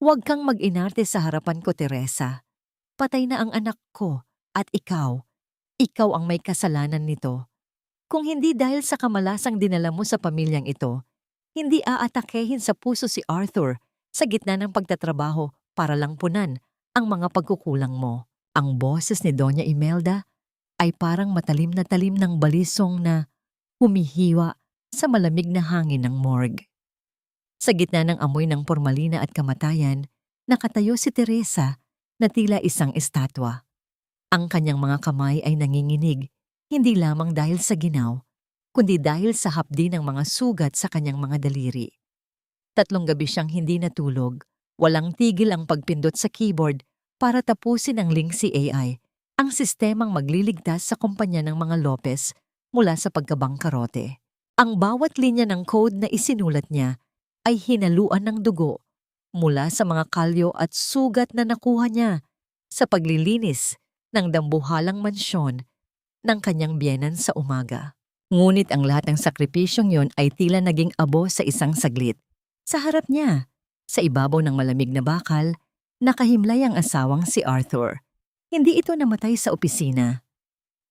Huwag kang mag-inarte sa harapan ko, Teresa. Patay na ang anak ko at ikaw ang may kasalanan nito. Kung hindi dahil sa kamalasang dinala mo sa pamilyang ito, hindi aatakehin sa puso si Arthur sa gitna ng pagtatrabaho para lang punan ang mga pagkukulang mo. Ang boses ni Doña Imelda ay parang matalim na talim ng balisong na humihiwa sa malamig na hangin ng morgue. Sa gitna ng amoy ng pormalina at kamatayan, nakatayo si Teresa na tila isang estatwa. Ang kanyang mga kamay ay nanginginig, hindi lamang dahil sa ginaw, kundi dahil sa hapdi ng mga sugat sa kanyang mga daliri. 3 gabi siyang hindi natulog, walang tigil ang pagpindot sa keyboard para tapusin ang Lingxi AI, ang sistemang magliligtas sa kumpanya ng mga Lopez mula sa pagkabangkarote. Ang bawat linya ng code na isinulat niya ay hinaluan ng dugo mula sa mga kalyo at sugat na nakuha niya sa paglilinis ng dambuhalang mansyon ng kanyang biyenan sa umaga. Ngunit ang lahat ng sakripisyong yon ay tila naging abo sa isang saglit. Sa harap niya, sa ibabaw ng malamig na bakal, nakahimlay ang asawang si Arthur. Hindi ito namatay sa opisina.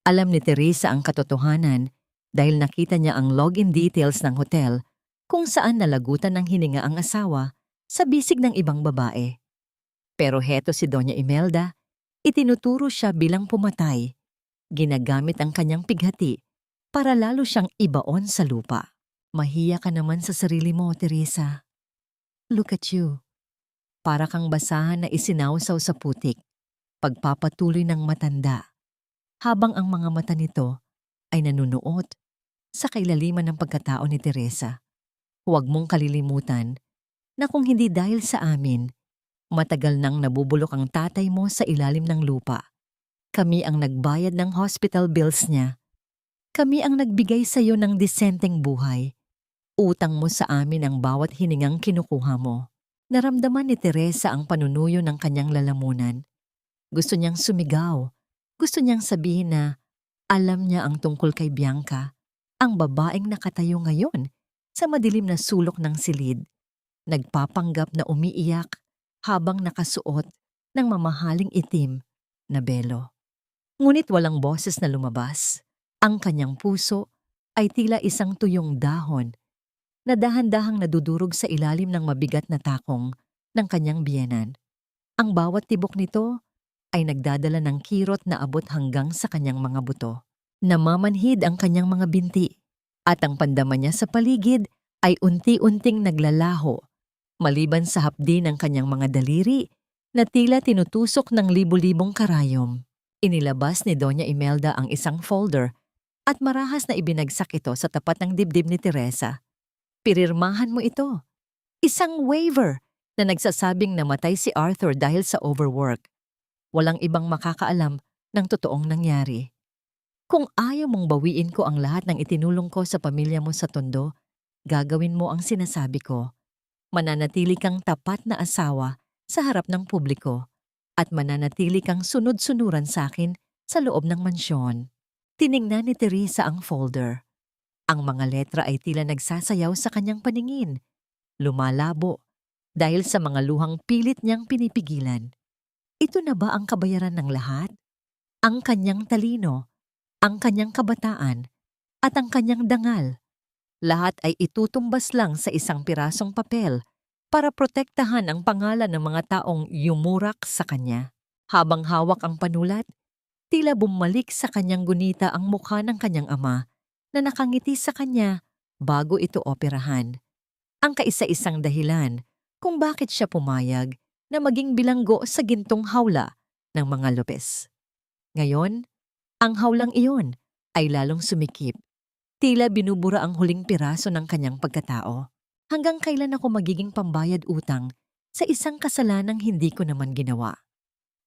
Alam ni Teresa ang katotohanan dahil nakita niya ang login details ng hotel kung saan nalagutan ng hininga ang asawa sa bisig ng ibang babae. Pero heto si Doña Imelda, itinuturo siya bilang pumatay. Ginagamit ang kanyang pighati para lalo siyang ibaon sa lupa. Mahiya ka naman sa sarili mo, Teresa. Look at you. Para kang basahan na isinawsaw sa putik, pagpapatuloy ng matanda, habang ang mga mata nito ay nanunuot sa kailaliman ng pagkatao ni Teresa. Huwag mong kalilimutan na kung hindi dahil sa amin, matagal nang nabubulok ang tatay mo sa ilalim ng lupa. Kami ang nagbayad ng hospital bills niya. Kami ang nagbigay sa iyo ng disenteng buhay. Utang mo sa amin ang bawat hiningang kinukuha mo. Naramdaman ni Teresa ang panunuyo ng kanyang lalamunan. Gusto niyang sumigaw. Gusto niyang sabihin na alam niya ang tungkol kay Bianca, ang babaeng nakatayo ngayon sa madilim na sulok ng silid, nagpapanggap na umiiyak habang nakasuot ng mamahaling itim na belo. Ngunit walang boses na lumabas. Ang kanyang puso ay tila isang tuyong dahon na dahan-dahang nadudurog sa ilalim ng mabigat na takong ng kanyang biyenan. Ang bawat tibok nito ay nagdadala ng kirot na abot hanggang sa kanyang mga buto. Namamanhid ang kanyang mga binti at ang pandama niya sa paligid ay unti-unting naglalaho maliban sa hapdi ng kanyang mga daliri na tila tinutusok ng libu-libong karayom. Inilabas ni Doña Imelda ang isang folder at marahas na ibinagsak ito sa tapat ng dibdib ni Teresa. Pirirmahan mo ito. Isang waiver na nagsasabing namatay si Arthur dahil sa overwork. Walang ibang makakaalam ng totoong nangyari. Kung ayaw mong bawiin ko ang lahat ng itinulong ko sa pamilya mo sa Tondo, gagawin mo ang sinasabi ko. Mananatili kang tapat na asawa sa harap ng publiko at mananatili kang sunod-sunuran sa akin sa loob ng mansyon. Tiningnan ni Teresa ang folder. Ang mga letra ay tila nagsasayaw sa kanyang paningin. Lumalabo dahil sa mga luhang pilit niyang pinipigilan. Ito na ba ang kabayaran ng lahat? Ang kanyang talino, ang kanyang kabataan, at ang kanyang dangal. Lahat ay itutumbas lang sa isang pirasong papel para protektahan ang pangalan ng mga taong yumurak sa kanya. Habang hawak ang panulat, tila bumalik sa kanyang gunita ang mukha ng kanyang ama na nakangiti sa kanya bago ito operahan. Ang kaisa-isang dahilan kung bakit siya pumayag na maging bilanggo sa gintong hawla ng mga Lopez. Ngayon, ang hawlang iyon ay lalong sumikip. Tila binubura ang huling piraso ng kanyang pagkatao. Hanggang kailan ako magiging pambayad utang sa isang kasalanang hindi ko naman ginawa?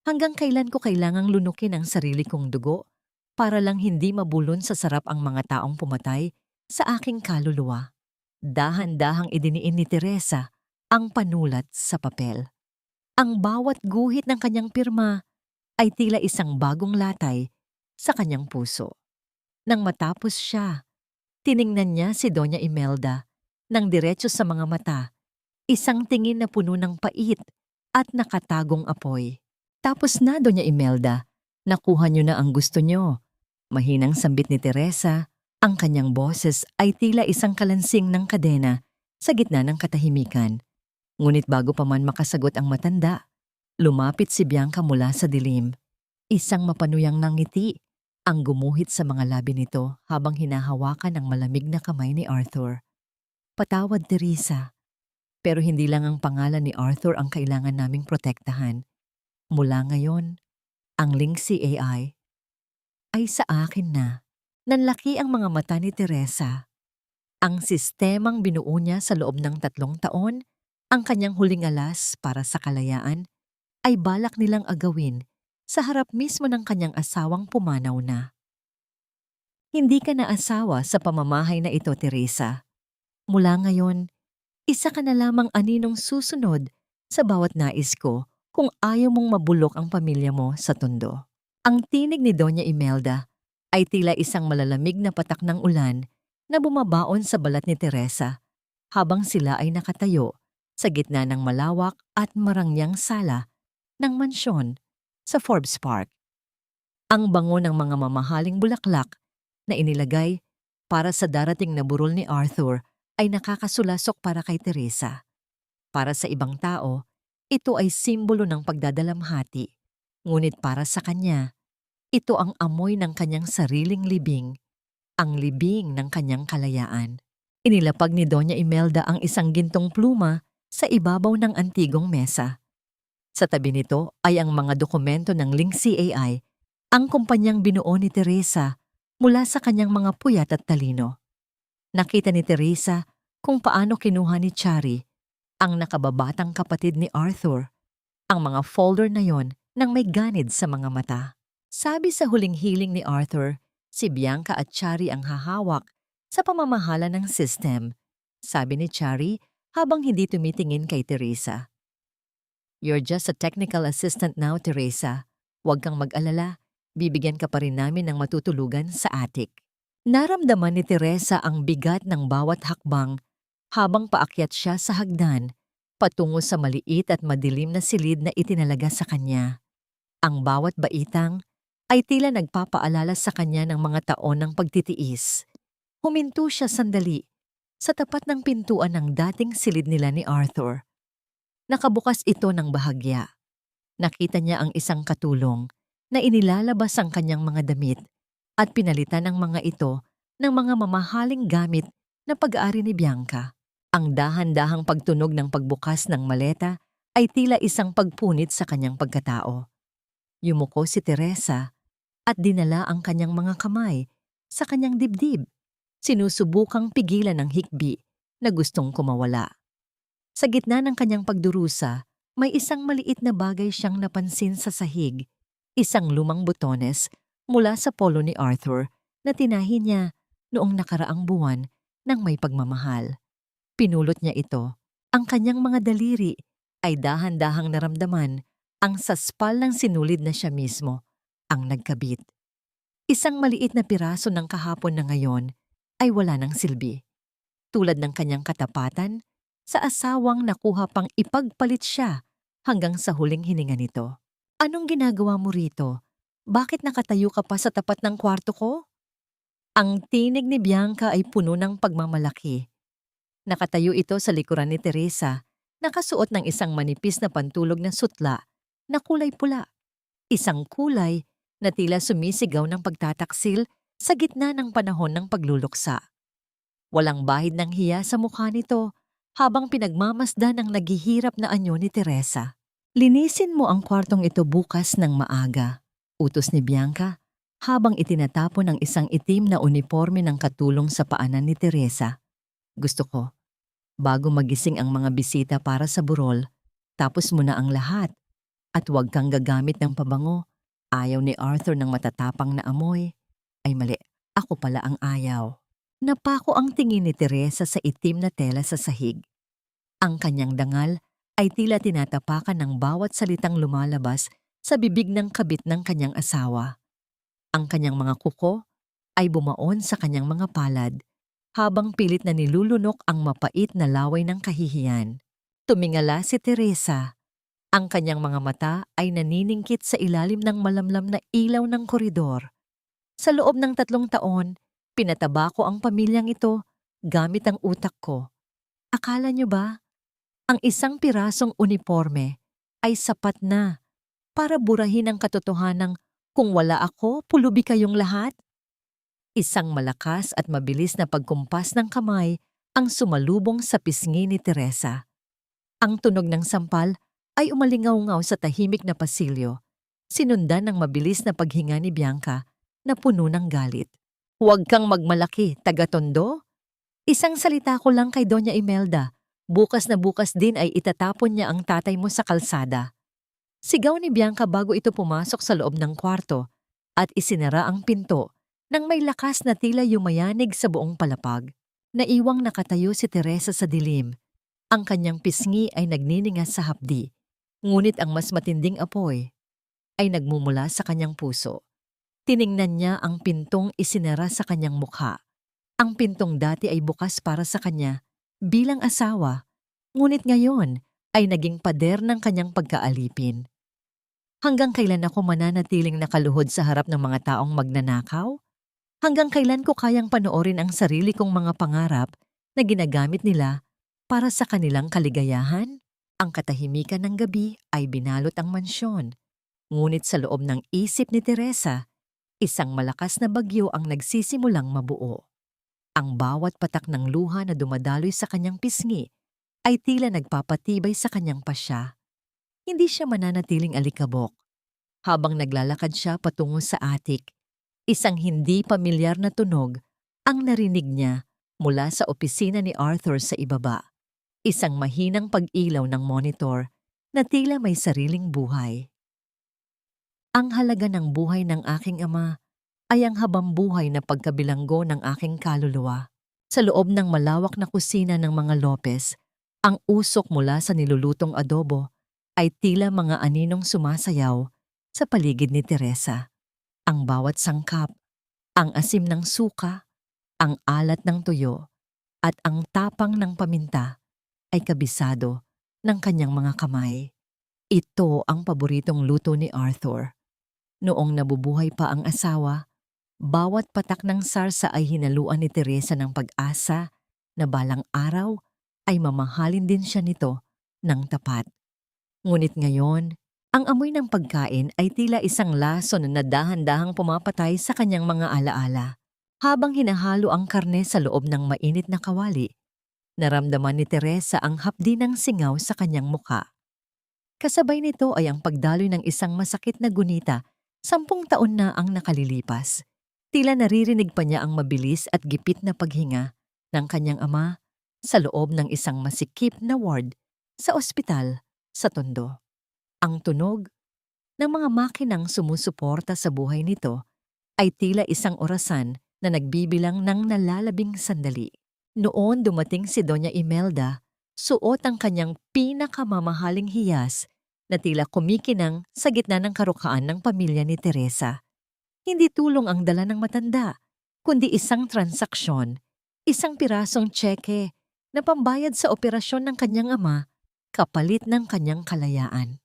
Hanggang kailan ko kailangang lunukin ang sarili kong dugo para lang hindi mabulon sa sarap ang mga taong pumatay sa aking kaluluwa? Dahan-dahang idiniin ni Teresa ang panulat sa papel. Ang bawat guhit ng kanyang pirma ay tila isang bagong latay sa kanyang puso. Nang matapos siya, tiningnan niya si Doña Imelda nang diretso sa mga mata, isang tingin na puno ng pait at nakatagong apoy. Tapos na, Doña Imelda, nakuha niyo na ang gusto niyo. Mahinang sambit ni Teresa, ang kanyang boses ay tila isang kalansing ng kadena sa gitna ng katahimikan. Ngunit bago pa man makasagot ang matanda, lumapit si Bianca mula sa dilim. Isang mapanuyang ngiti ang gumuhit sa mga labi nito habang hinahawakan ang malamig na kamay ni Arthur. Patawad, Teresa. Pero hindi lang ang pangalan ni Arthur ang kailangan naming protektahan. Mula ngayon, ang Lingxi AI ay sa akin na. Nanlaki ang mga mata ni Teresa. Ang sistemang binuo niya sa loob ng 3 taon, ang kanyang huling alas para sa kalayaan, ay balak nilang agawin sa harap mismo ng kanyang asawang pumanaw na. Hindi ka na asawa sa pamamahay na ito, Teresa. Mula ngayon, isa ka na lamang aninong susunod sa bawat nais ko kung ayaw mong mabulok ang pamilya mo sa tondo. Ang tinig ni Doña Imelda ay tila isang malalamig na patak ng ulan na bumabaon sa balat ni Teresa habang sila ay nakatayo sa gitna ng malawak at marangyang sala ng mansyon sa Forbes Park. Ang bango ng mga mamahaling bulaklak na inilagay para sa darating na burol ni Arthur ay nakakasulasok para kay Teresa. Para sa ibang tao, ito ay simbolo ng pagdadalamhati. Ngunit para sa kanya, ito ang amoy ng kanyang sariling libing, ang libing ng kanyang kalayaan. Inilapag ni Doña Imelda ang isang gintong pluma sa ibabaw ng antigong mesa. Sa tabi nito ay ang mga dokumento ng Lingxi AI, ang kumpanyang binuo ni Teresa mula sa kanyang mga puyat at talino. Nakita ni Teresa kung paano kinuha ni Chari, ang nakababatang kapatid ni Arthur, ang mga folder na yon nang may ganid sa mga mata. Sabi sa huling hiling ni Arthur, si Bianca at Chari ang hahawak sa pamamahala ng system. Sabi ni Chari habang hindi tumitingin kay Teresa. You're just a technical assistant now, Teresa. Huwag kang mag-alala, bibigyan ka pa rin namin ng matutulugan sa attic. Naramdaman ni Teresa ang bigat ng bawat hakbang habang paakyat siya sa hagdan patungo sa maliit at madilim na silid na itinalaga sa kanya. Ang bawat baitang ay tila nagpapaalala sa kanya ng mga taon ng pagtitiis. Huminto siya sandali sa tapat ng pintuan ng dating silid nila ni Arthur. Nakabukas ito ng bahagya. Nakita niya ang isang katulong na inilalabas ang kanyang mga damit at pinalitan ng mga ito ng mga mamahaling gamit na pag-aari ni Bianca. Ang dahan-dahang pagtunog ng pagbukas ng maleta ay tila isang pagpunit sa kanyang pagkatao. Yumuko si Teresa at dinala ang kanyang mga kamay sa kanyang dibdib, sinusubukang pigilan ng hikbi na gustong kumawala. Sa gitna ng kanyang pagdurusa, may isang maliit na bagay siyang napansin sa sahig, isang lumang butones mula sa polo ni Arthur na tinahi niya noong nakaraang buwan ng may pagmamahal. Pinulot niya ito. Ang kanyang mga daliri ay dahan-dahang naramdaman ang saspal ng sinulid na siya mismo ang nagkabit. Isang maliit na piraso ng kahapon na ngayon ay wala ng silbi. Tulad ng kanyang katapatan, sa asawang nakuha pang ipagpalit siya hanggang sa huling hininga nito. Anong ginagawa mo rito? Bakit nakatayo ka pa sa tapat ng kwarto ko? Ang tinig ni Bianca ay puno ng pagmamalaki. Nakatayo ito sa likuran ni Teresa, nakasuot ng isang manipis na pantulog na sutla na kulay pula. Isang kulay na tila sumisigaw ng pagtataksil sa gitna ng panahon ng pagluluksa. Walang bahid ng hiya sa mukha nito habang pinagmamasdan ang naghihirap na anyo ni Teresa. Linisin mo ang kwartong ito bukas ng maaga, utos ni Bianca habang itinatapon ang isang itim na uniforme ng katulong sa paanan ni Teresa. Gusto ko, bago magising ang mga bisita para sa burol, tapos mo na ang lahat at huwag kang gagamit ng pabango. Ayaw ni Arthur ng matatapang na amoy. Ay mali, ako pala ang ayaw. Napako ang tingin ni Teresa sa itim na tela sa sahig. Ang kanyang dangal ay tila tinatapakan ng bawat salitang lumalabas sa bibig ng kabit ng kanyang asawa. Ang kanyang mga kuko ay bumaon sa kanyang mga palad habang pilit na nilulunok ang mapait na laway ng kahihiyan. Tumingala si Teresa. Ang kanyang mga mata ay naniningkit sa ilalim ng malamlam na ilaw ng koridor. Sa loob ng 3 taon, pinataba ko ang pamilyang ito gamit ang utak ko. Akala niyo ba, ang isang pirasong uniforme ay sapat na para burahin ang katotohanang kung wala ako, pulubi kayong lahat? Isang malakas at mabilis na pagkumpas ng kamay ang sumalubong sa pisngi ni Teresa. Ang tunog ng sampal ay umalingaw-ngaw sa tahimik na pasilyo, sinundan ng mabilis na paghinga ni Bianca na puno ng galit. "Huwag kang magmalaki, taga-Tondo. Isang salita ko lang kay Doña Imelda. Bukas na bukas din ay itatapon niya ang tatay mo sa kalsada." Sigaw ni Bianca bago ito pumasok sa loob ng kwarto at isinara ang pinto nang may lakas na tila yumayanig sa buong palapag. Naiwang nakatayo si Teresa sa dilim. Ang kanyang pisngi ay nagniningas sa hapdi, ngunit ang mas matinding apoy ay nagmumula sa kanyang puso. Tiningnan niya ang pintong isinara sa kanyang mukha. Ang pintong dati ay bukas para sa kanya bilang asawa, ngunit ngayon ay naging pader ng kanyang pagkaalipin. Hanggang kailan ako mananatiling nakaluhod sa harap ng mga taong magnanakaw? Hanggang kailan ko kayang panoorin ang sarili kong mga pangarap na ginagamit nila para sa kanilang kaligayahan? Ang katahimikan ng gabi ay binalot ang mansyon. Ngunit sa loob ng isip ni Teresa, isang malakas na bagyo ang nagsisimulang mabuo. Ang bawat patak ng luha na dumadaloy sa kanyang pisngi ay tila nagpapatibay sa kanyang pasya. Hindi siya mananatiling alikabok. Habang naglalakad siya patungo sa attic, isang hindi pamilyar na tunog ang narinig niya mula sa opisina ni Arthur sa ibaba. Isang mahinang pag-ilaw ng monitor na tila may sariling buhay. "Ang halaga ng buhay ng aking ama ay ang habambuhay na pagkabilanggo ng aking kaluluwa." Sa loob ng malawak na kusina ng mga Lopez, ang usok mula sa nilulutong adobo ay tila mga aninong sumasayaw sa paligid ni Teresa. Ang bawat sangkap, ang asim ng suka, ang alat ng tuyo, at ang tapang ng paminta ay kabisado ng kanyang mga kamay. Ito ang paboritong luto ni Arthur. Noong nabubuhay pa ang asawa, bawat patak ng sarsa ay hinaluan ni Teresa ng pag-asa na balang araw ay mamahalin din siya nito ng tapat. Ngunit ngayon, ang amoy ng pagkain ay tila isang lason na dahan-dahang pumapatay sa kanyang mga alaala. Habang hinahalo ang karne sa loob ng mainit na kawali, naramdaman ni Teresa ang hapdi ng singaw sa kanyang mukha. Kasabay nito ay ang pagdaloy ng isang masakit na gunita, 10 taon na ang nakalilipas. Tila naririnig pa niya ang mabilis at gipit na paghinga ng kanyang ama sa loob ng isang masikip na ward sa ospital sa Tondo. Ang tunog ng mga makinang sumusuporta sa buhay nito ay tila isang orasan na nagbibilang ng nalalabing sandali. Noon dumating si Doña Imelda, suot ang kanyang pinakamamahaling hiyas na tila kumikinang sa gitna ng karukaan ng pamilya ni Teresa. Hindi tulong ang dala ng matanda, kundi isang transaksyon, isang pirasong tseke na pambayad sa operasyon ng kanyang ama kapalit ng kanyang kalayaan.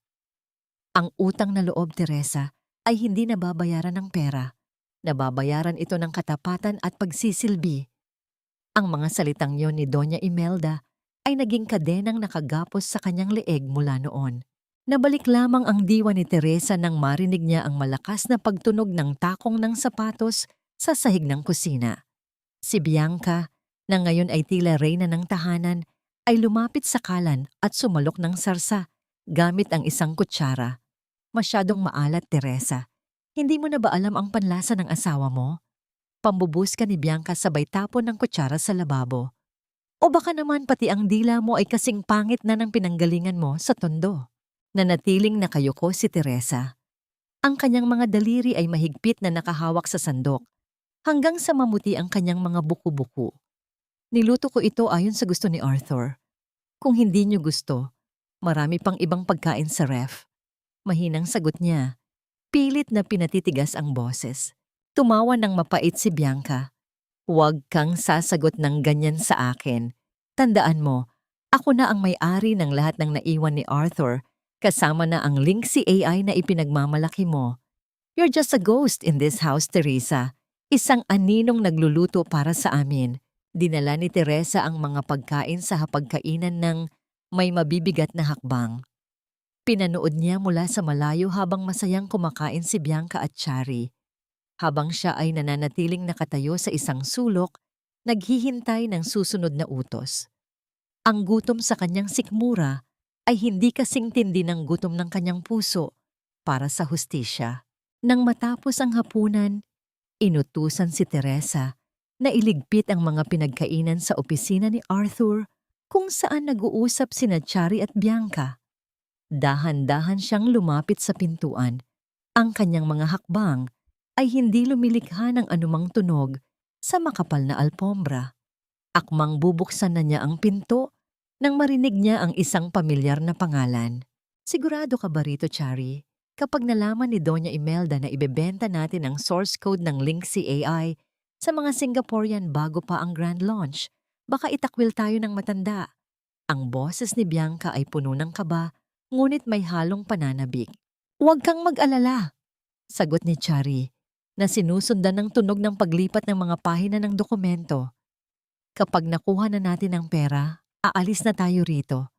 Ang utang na loob, Teresa, ay hindi nababayaran ng pera. Nababayaran ito ng katapatan at pagsisilbi. Ang mga salitang yon ni Doña Imelda ay naging kadenang nakagapos sa kanyang leeg mula noon. Nabalik lamang ang diwa ni Teresa nang marinig niya ang malakas na pagtunog ng takong ng sapatos sa sahig ng kusina. Si Bianca, na ngayon ay tila reyna ng tahanan, ay lumapit sa kalan at sumalok ng sarsa gamit ang isang kutsara. "Masyadong maalat, Teresa. Hindi mo na ba alam ang panlasa ng asawa mo?" Pambubus ka ni Bianca sabay tapon ng kutsara sa lababo. "O baka naman pati ang dila mo ay kasing pangit na ng pinanggalingan mo sa Tondo." Nanatiling nakayuko si Teresa. Ang kanyang mga daliri ay mahigpit na nakahawak sa sandok, hanggang sa mamuti ang kanyang mga buku-buku. "Niluto ko ito ayon sa gusto ni Arthur. Kung hindi niyo gusto, marami pang ibang pagkain sa ref." Mahinang sagot niya. Pilit na pinatitigas ang boses. Tumawa ng mapait si Bianca. "Huwag kang sasagot ng ganyan sa akin. Tandaan mo, ako na ang may-ari ng lahat ng naiwan ni Arthur Kasama na ang Linksy AI na ipinagmamalaki mo. You're just a ghost in this house, Teresa. Isang aninong nagluluto para sa amin. Dinala ni Teresa ang mga pagkain sa hapagkainan ng may mabibigat na hakbang. Pinanood niya mula sa malayo habang masayang kumakain si Bianca at Chari. Habang siya ay nananatiling nakatayo sa isang sulok, naghihintay ng susunod na utos. Ang gutom sa kanyang sikmura ay hindi kasing tindi ng gutom ng kanyang puso para sa hustisya. Nang matapos ang hapunan, inutusan si Teresa na iligpit ang mga pinagkainan sa opisina ni Arthur kung saan nag-uusap sina Chari at Bianca. Dahan-dahan siyang lumapit sa pintuan. Ang kanyang mga hakbang ay hindi lumilikha ng anumang tunog sa makapal na alpombra. Akmang bubuksan na niya ang pinto nang marinig niya ang isang pamilyar na pangalan. Sigurado ka ba rito, Chari? Kapag nalaman ni Doña Imelda na ibebenta natin ang source code ng Linksy AI sa mga Singaporean bago pa ang grand launch, baka itakwil tayo ng matanda. Ang boses ni Bianca ay puno ng kaba, ngunit may halong pananabik. Huwag kang mag-alala, sagot ni Chari, na sinusundan ng tunog ng paglipat ng mga pahina ng dokumento. Kapag nakuha na natin ang pera, aalis na tayo rito.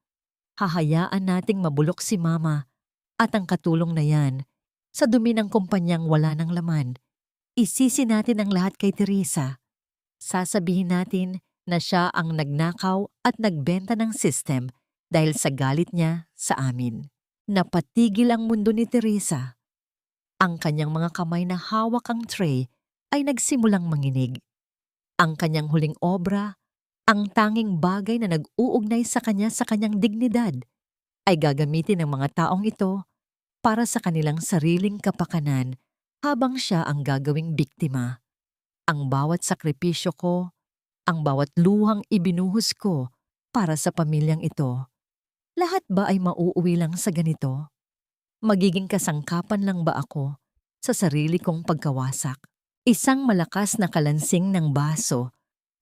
Hahayaan nating mabulok si Mama at ang katulong na yan, sa dumi ng kumpanyang wala ng laman, isisi natin ang lahat kay Teresa. Sasabihin natin na siya ang nagnakaw at nagbenta ng system dahil sa galit niya sa amin. Napatigil ang mundo ni Teresa. Ang kanyang mga kamay na hawak ang tray ay nagsimulang manginig. Ang kanyang huling obra, ang tanging bagay na nag-uugnay sa kanyang dignidad, ay gagamitin ng mga taong ito para sa kanilang sariling kapakanan habang siya ang gagawing biktima. Ang bawat sakripisyo ko, ang bawat luhang ibinuhos ko para sa pamilyang ito, lahat ba ay mauuwi lang sa ganito? Magiging kasangkapan lang ba ako sa sarili kong pagkawasak? Isang malakas na kalansing ng baso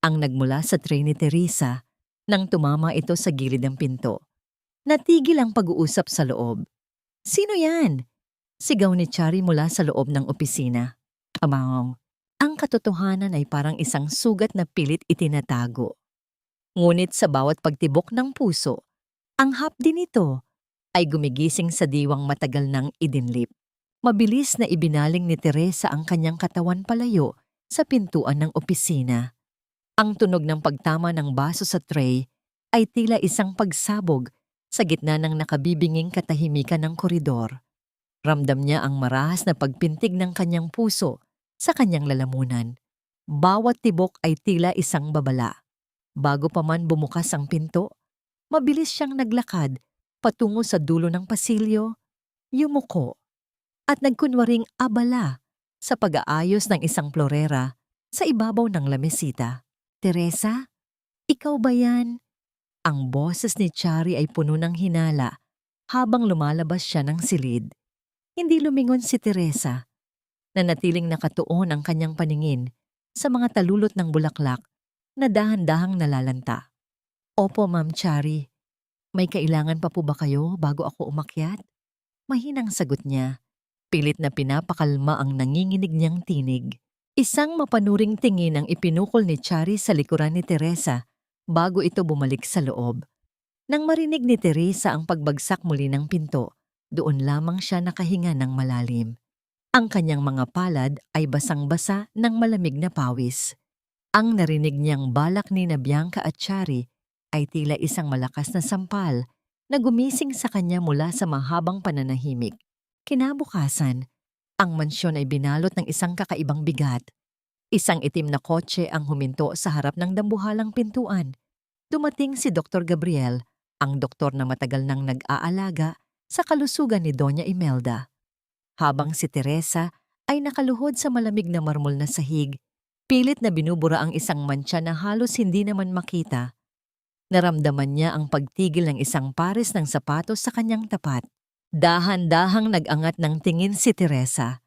ang nagmula sa tray ni Teresa nang tumama ito sa gilid ng pinto. Natigil ang pag-uusap sa loob. "Sino yan?" sigaw ni Chari mula sa loob ng opisina. Amang, ang katotohanan ay parang isang sugat na pilit itinatago. Ngunit sa bawat pagtibok ng puso, ang hapdi nito ay gumigising sa diwang matagal nang idinlip. Mabilis na ibinaling ni Teresa ang kanyang katawan palayo sa pintuan ng opisina. Ang tunog ng pagtama ng baso sa tray ay tila isang pagsabog sa gitna ng nakabibinging katahimikan ng koridor. Ramdam niya ang marahas na pagpintig ng kanyang puso sa kanyang lalamunan. Bawat tibok ay tila isang babala. Bago pa man bumukas ang pinto, mabilis siyang naglakad patungo sa dulo ng pasilyo, yumuko, at nagkunwaring abala sa pag-aayos ng isang florera sa ibabaw ng lamesita. "Teresa, ikaw ba yan?" Ang boses ni Chari ay puno ng hinala habang lumalabas siya ng silid. Hindi lumingon si Teresa. Nanatiling nakatuon ang kanyang paningin sa mga talulot ng bulaklak na dahan-dahang nalalanta. "Opo, Ma'am Chari. May kailangan pa po ba kayo bago ako umakyat?" Mahinang sagot niya. Pilit na pinapakalma ang nanginginig niyang tinig. Isang mapanuring tingin ang ipinukol ni Chari sa likuran ni Teresa bago ito bumalik sa loob. Nang marinig ni Teresa ang pagbagsak muli ng pinto, doon lamang siya nakahinga ng malalim. Ang kanyang mga palad ay basang-basa ng malamig na pawis. Ang narinig niyang balak ni Bianca at Chari ay tila isang malakas na sampal na gumising sa kanya mula sa mahabang pananahimik. Kinabukasan, ang mansyon ay binalot ng isang kakaibang bigat. Isang itim na kotse ang huminto sa harap ng dambuhalang pintuan. Dumating si Dr. Gabriel, ang doktor na matagal nang nag-aalaga sa kalusugan ni Doña Imelda. Habang si Teresa ay nakaluhod sa malamig na marmol na sahig, pilit na binubura ang isang mantsa na halos hindi naman makita. Naramdaman niya ang pagtigil ng isang pares ng sapatos sa kanyang tapat. Dahan-dahang nag-angat ng tingin si Teresa.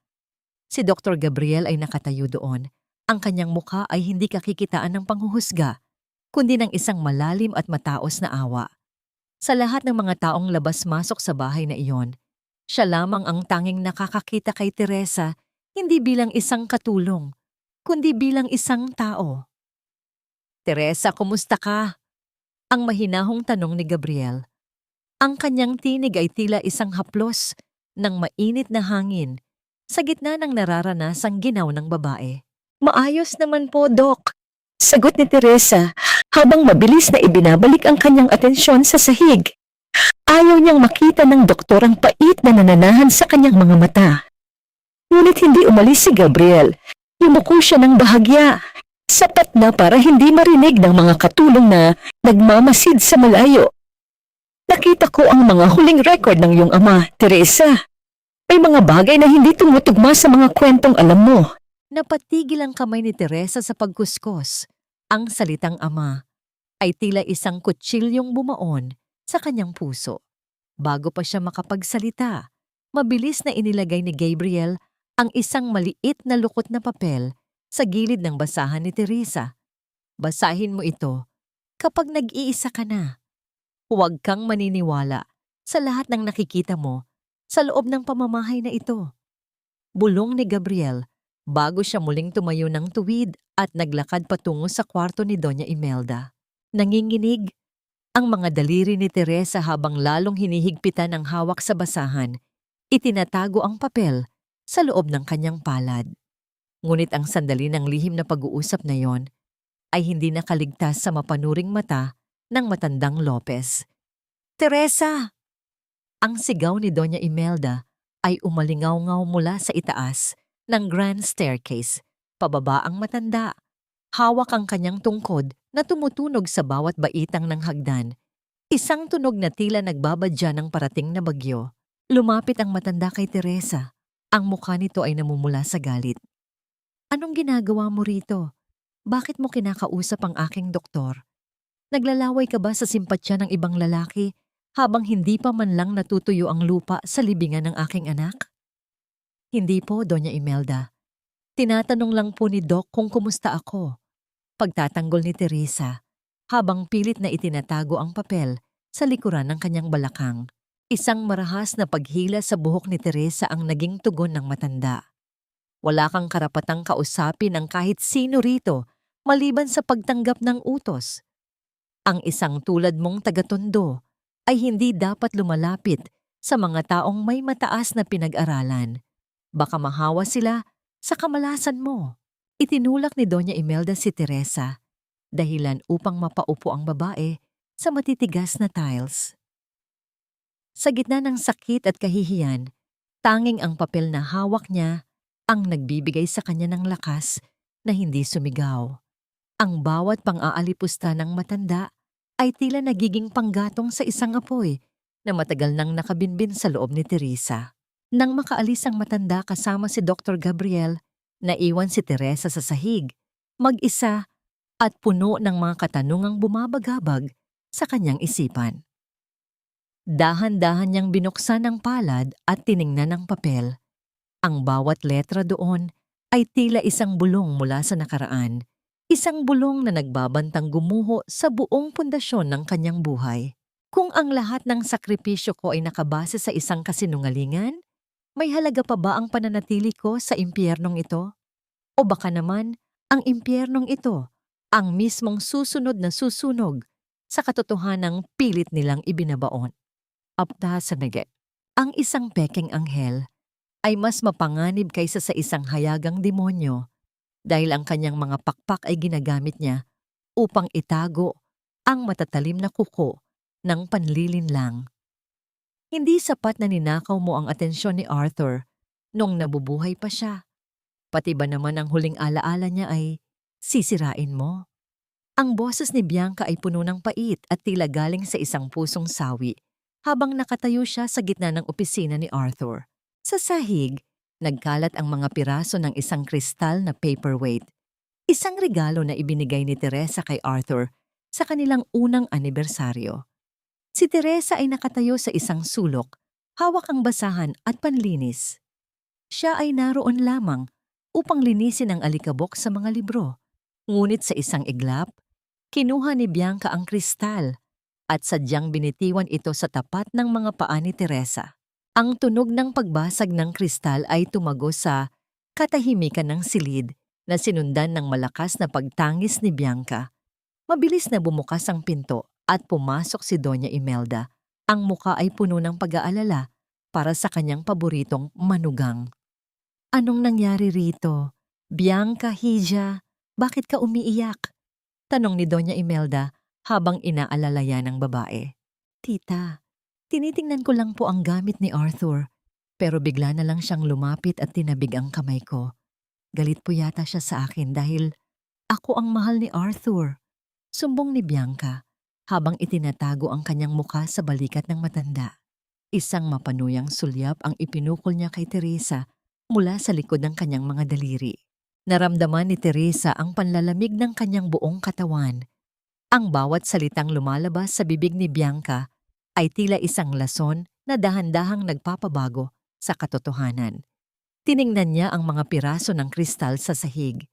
Si Dr. Gabriel ay nakatayo doon. Ang kanyang mukha ay hindi kakikitaan ng panghuhusga, kundi ng isang malalim at mataos na awa. Sa lahat ng mga taong labas-masok sa bahay na iyon, siya lamang ang tanging nakakakita kay Teresa hindi bilang isang katulong, kundi bilang isang tao. "Teresa, kumusta ka?" Ang mahinahong tanong ni Gabriel. Ang kanyang tinig ay tila isang haplos ng mainit na hangin sa gitna ng nararanasang ginaw ng babae. Maayos naman po, Doc. Sagot ni Teresa habang mabilis na ibinabalik ang kanyang atensyon sa sahig. Ayaw niyang makita ng doktor ang pait na nananahan sa kanyang mga mata. Ngunit hindi umalis si Gabriel. Yumuko siya ng bahagya. Sapat na para hindi marinig ng mga katulong na nagmamasid sa malayo. Nakita ko ang mga huling record ng iyong ama, Teresa. May mga bagay na hindi tumutugma sa mga kwentong alam mo. Napatigil ang kamay ni Teresa sa pagkuskos. Ang salitang ama ay tila isang kutsilyong bumaon sa kanyang puso. Bago pa siya makapagsalita, mabilis na inilagay ni Gabriel ang isang maliit na lukot na papel sa gilid ng basahan ni Teresa. "Basahin mo ito kapag nag-iisa ka na. Huwag kang maniniwala sa lahat ng nakikita mo sa loob ng pamamahay na ito." Bulong ni Gabriel bago siya muling tumayo ng tuwid at naglakad patungo sa kwarto ni Doña Imelda. Nanginginig ang mga daliri ni Teresa habang lalong hinihigpitan ang hawak sa basahan. Itinatago ang papel sa loob ng kanyang palad. Ngunit ang sandali ng lihim na pag-uusap na yon ay hindi nakaligtas sa mapanuring mata ng matandang Lopez. "Teresa!" Ang sigaw ni Doña Imelda ay umalingaw-ngaw mula sa itaas ng grand staircase. Pababa ang matanda. Hawak ang kanyang tungkod na tumutunog sa bawat baitang ng hagdan. Isang tunog na tila nagbabadya ng parating na bagyo. Lumapit ang matanda kay Teresa. Ang mukha nito ay namumula sa galit. "Anong ginagawa mo rito? Bakit mo kinakausap ang aking doktor? Naglalaway ka ba sa simpatsya ng ibang lalaki habang hindi pa man lang natutuyo ang lupa sa libingan ng aking anak?" "Hindi po, Doña Imelda. Tinatanong lang po ni Doc kung kumusta ako." Pagtatanggol ni Teresa habang pilit na itinatago ang papel sa likuran ng kanyang balakang. Isang marahas na paghila sa buhok ni Teresa ang naging tugon ng matanda. "Wala kang karapatang kausapin ang kahit sino rito maliban sa pagtanggap ng utos. Ang isang tulad mong tagatondo ay hindi dapat lumalapit sa mga taong may mataas na pinag-aralan. Baka mahawa sila sa kamalasan mo." Itinulak ni Doña Imelda si Teresa, dahilan upang mapaupo ang babae sa matitigas na tiles. Sa gitna ng sakit at kahihiyan, tanging ang papel na hawak niya ang nagbibigay sa kanya ng lakas na hindi sumigaw. Ang bawat pang-aalipusta ng matanda ay tila nagiging panggatong sa isang apoy na matagal nang nakabinbin sa loob ni Teresa. Nang makaalis ang matanda kasama si Dr. Gabriel, naiwan si Teresa sa sahig, mag-isa at puno ng mga katanungang bumabagabag sa kanyang isipan. Dahan-dahan niyang binuksan ang palad at tiningnan ang papel. Ang bawat letra doon ay tila isang bulong mula sa nakaraan, isang bulong na nagbabantang gumuho sa buong pundasyon ng kanyang buhay. Kung ang lahat ng sakripisyo ko ay nakabase sa isang kasinungalingan, may halaga pa ba ang pananatili ko sa impyernong ito? O baka naman, ang impyernong ito ang mismong susunod na susunog sa katotohanang pilit nilang ibinabaon. Apta sa nege. Ang isang pekeng anghel ay mas mapanganib kaysa sa isang hayagang demonyo dahil ang kanyang mga pakpak ay ginagamit niya upang itago ang matatalim na kuko ng panlilinlang. Hindi sapat na ninakaw mo ang atensyon ni Arthur nung nabubuhay pa siya. Pati ba naman ang huling alaala niya ay sisirain mo? Ang boses ni Bianca ay puno ng pait at tila galing sa isang pusong sawi habang nakatayo siya sa gitna ng opisina ni Arthur. Sa sahig, nagkalat ang mga piraso ng isang kristal na paperweight. Isang regalo na ibinigay ni Teresa kay Arthur sa kanilang unang anibersaryo. Si Teresa ay nakatayo sa isang sulok, hawak ang basahan at panlinis. Siya ay naroon lamang upang linisin ang alikabok sa mga libro. Ngunit sa isang iglap, kinuha ni Bianca ang kristal at sadyang binitiwan ito sa tapat ng mga paa ni Teresa. Ang tunog ng pagbasag ng kristal ay tumago sa katahimikan ng silid na sinundan ng malakas na pagtangis ni Bianca. Mabilis na bumukas ang pinto at pumasok si Doña Imelda. Ang muka ay puno ng pag-aalala para sa kanyang paboritong manugang. Anong nangyari rito? Bianca, Hija, bakit ka umiiyak? Tanong ni Doña Imelda habang inaalalayan ng babae. Tita, tinitingnan ko lang po ang gamit ni Arthur, pero bigla na lang siyang lumapit at tinabig ang kamay ko. Galit po yata siya sa akin dahil ako ang mahal ni Arthur. Sumbong ni Bianca habang itinatago ang kanyang mukha sa balikat ng matanda. Isang mapanuyang sulyap ang ipinukol niya kay Teresa mula sa likod ng kanyang mga daliri. Naramdaman ni Teresa ang panlalamig ng kanyang buong katawan. Ang bawat salitang lumalabas sa bibig ni Bianca ay tila isang lason na dahan-dahang nagpapabago sa katotohanan. Tiningnan niya ang mga piraso ng kristal sa sahig.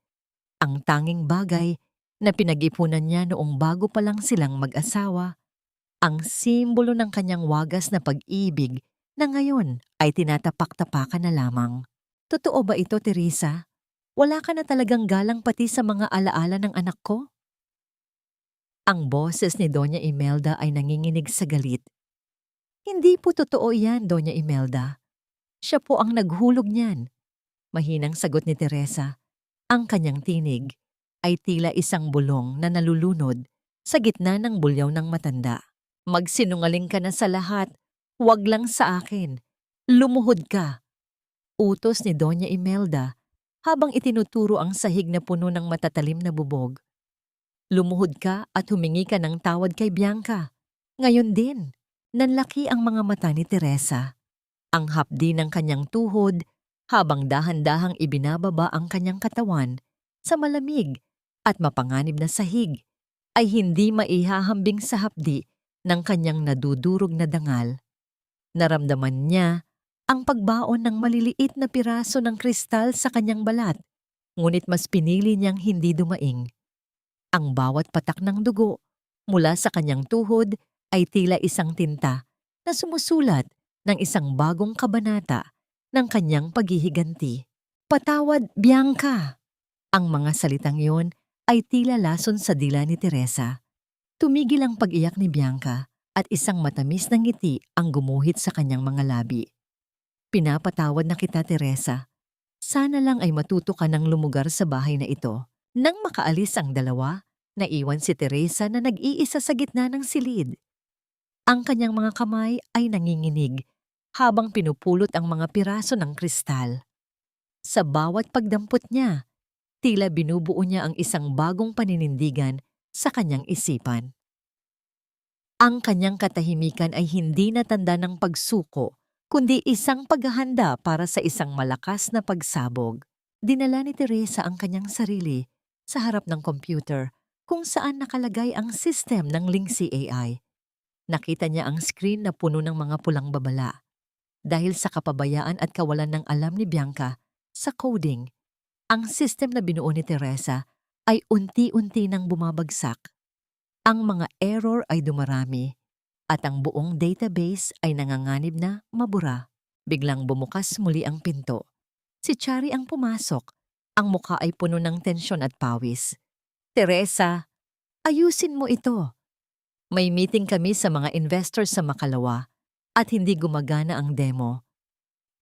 Ang tanging bagay na pinag-ipunan niya noong bago pa lang silang mag-asawa, ang simbolo ng kanyang wagas na pag-ibig na ngayon ay tinatapak-tapakan na lamang. Totoo ba ito, Teresa? Wala ka na talagang galang pati sa mga alaala ng anak ko? Ang boses ni Doña Imelda ay nanginginig sa galit. Hindi po totoo yan, Doña Imelda. Siya po ang naghulog niyan. Mahinang sagot ni Teresa. Ang kanyang tinig ay tila isang bulong na nalulunod sa gitna ng bulyaw ng matanda. Magsinungaling ka na sa lahat, huwag lang sa akin. Lumuhod ka. Utos ni Doña Imelda habang itinuturo ang sahig na puno ng matatalim na bubog. Lumuhod ka at humingi ka ng tawad kay Bianca. Ngayon din, nanlaki ang mga mata ni Teresa. Ang hapdi ng kanyang tuhod habang dahan-dahang ibinababa ang kanyang katawan sa malamig at mapanganib na sahig ay hindi maihahambing sa hapdi ng kanyang nadudurog na dangal. Naramdaman niya ang pagbaon ng maliliit na piraso ng kristal sa kanyang balat, ngunit mas pinili niyang hindi dumaing. Ang bawat patak ng dugo mula sa kanyang tuhod ay tila isang tinta na sumusulat ng isang bagong kabanata ng kanyang paghihiganti. Patawad, Bianca! Ang mga salitang yon ay tila lason sa dila ni Teresa. Tumigil ang pag-iyak ni Bianca at isang matamis na ngiti ang gumuhit sa kanyang mga labi. Pinapatawad na kita, Teresa. Sana lang ay matuto ka ng lumugar sa bahay na ito. Nang makaalis ang dalawa, naiwan si Teresa na nag-iisa sa gitna ng silid. Ang kanyang mga kamay ay nanginginig habang pinupulot ang mga piraso ng kristal. Sa bawat pagdampot niya, tila binubuo niya ang isang bagong paninindigan sa kanyang isipan. Ang kanyang katahimikan ay hindi natanda ng pagsuko, kundi isang paghahanda para sa isang malakas na pagsabog. Dinala ni Teresa ang kanyang sarili sa harap ng computer kung saan nakalagay ang system ng Lingxi AI. Nakita niya ang screen na puno ng mga pulang babala. Dahil sa kapabayaan at kawalan ng alam ni Bianca sa coding, ang system na binuo ni Teresa ay unti-unti nang bumabagsak. Ang mga error ay dumarami at ang buong database ay nanganganib na mabura. Biglang bumukas muli ang pinto. Si Chari ang pumasok. Ang mukha ay puno ng tensyon at pawis. Teresa, ayusin mo ito. May meeting kami sa mga investors sa Makalawa at hindi gumagana ang demo.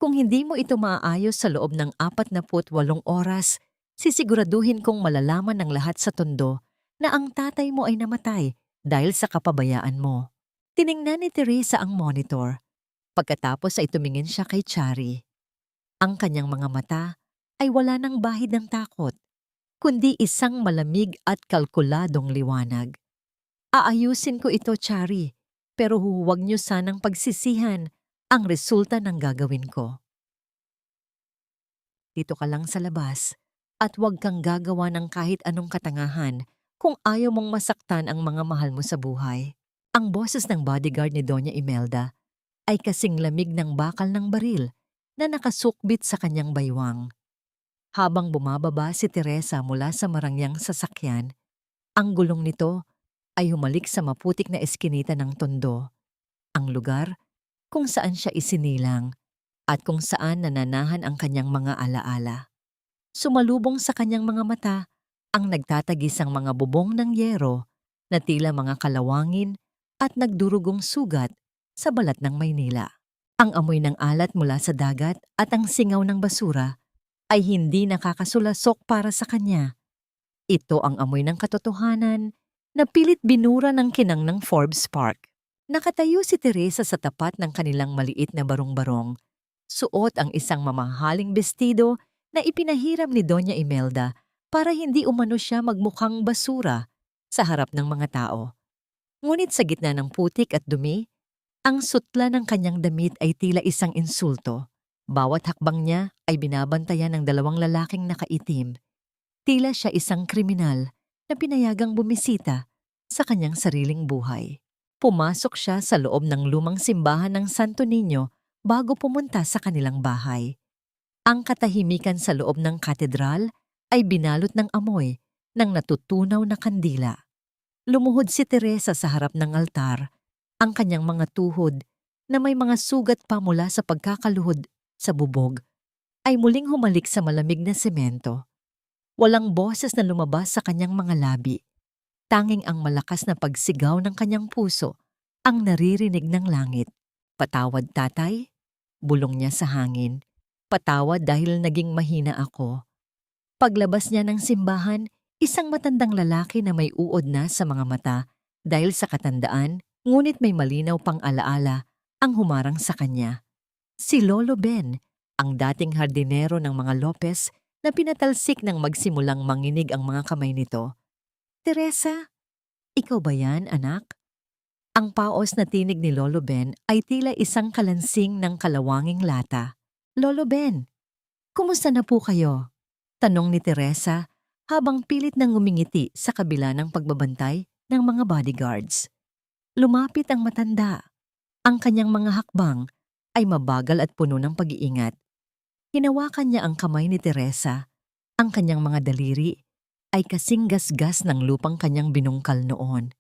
Kung hindi mo ito maaayos sa loob ng 48 oras, sisiguraduhin kong malalaman ng lahat sa tondo na ang tatay mo ay namatay dahil sa kapabayaan mo. Tiningnan ni Teresa ang monitor. Pagkatapos ay tumingin siya kay Chari. Ang kanyang mga mata ay wala ng bahid ng takot, kundi isang malamig at kalkuladong liwanag. Aayusin ko ito, Chari, pero huwag niyo sanang pagsisihan ang resulta ng gagawin ko. Dito ka lang sa labas at huwag kang gagawa ng kahit anong katangahan kung ayaw mong masaktan ang mga mahal mo sa buhay. Ang boses ng bodyguard ni Doña Imelda ay kasing lamig ng bakal ng baril na nakasukbit sa kanyang baywang. Habang bumababa si Teresa mula sa marangyang sasakyan, ang gulong nito ay humalik sa maputik na eskinita ng Tondo, ang lugar kung saan siya isinilang at kung saan nananahan ang kanyang mga alaala. Sumalubong sa kanyang mga mata ang nagtatagisang mga bubong ng yero na tila mga kalawangin at nagdurugong sugat sa balat ng Maynila. Ang amoy ng alat mula sa dagat at ang singaw ng basura ay hindi nakakasulasok para sa kanya. Ito ang amoy ng katotohanan na pilit binura ng kinang ng Forbes Park. Nakatayo si Teresa sa tapat ng kanilang maliit na barong-barong. Suot ang isang mamahaling bestido na ipinahiram ni Doña Imelda para hindi umano siya magmukhang basura sa harap ng mga tao. Ngunit sa gitna ng putik at dumi, ang sutla ng kanyang damit ay tila isang insulto. Bawat hakbang niya ay binabantayan ng dalawang lalaking nakaitim. Tila siya isang kriminal na pinayagang bumisita sa kanyang sariling buhay. Pumasok siya sa loob ng lumang simbahan ng Santo Niño bago pumunta sa kanilang bahay. Ang katahimikan sa loob ng katedral ay binalot ng amoy ng natutunaw na kandila. Lumuhod si Teresa sa harap ng altar, ang kanyang mga tuhod na may mga sugat pa mula sa pagkakaluhod sa bubog ay muling humalik sa malamig na semento. Walang boses na lumabas sa kanyang mga labi. Tanging ang malakas na pagsigaw ng kanyang puso ang naririnig ng langit. Patawad, tatay? Bulong niya sa hangin. Patawad dahil naging mahina ako. Paglabas niya ng simbahan, isang matandang lalaki na may uod na sa mga mata dahil sa katandaan, ngunit may malinaw pang alaala ang humarang sa kanya. Si Lolo Ben, ang dating hardinero ng mga Lopez na pinatalsik nang magsimulang manginig ang mga kamay nito. Teresa, ikaw ba yan, anak? Ang paos na tinig ni Lolo Ben ay tila isang kalansing ng kalawanging lata. Lolo Ben, kumusta na po kayo? Tanong ni Teresa habang pilit nang ngumingiti sa kabila ng pagbabantay ng mga bodyguards. Lumapit ang matanda. Ang kanyang mga hakbang ay mabagal at puno ng pag-iingat. Hinawakan niya ang kamay ni Teresa. Ang kanyang mga daliri ay kasing gasgas ng lupang kanyang binungkal noon.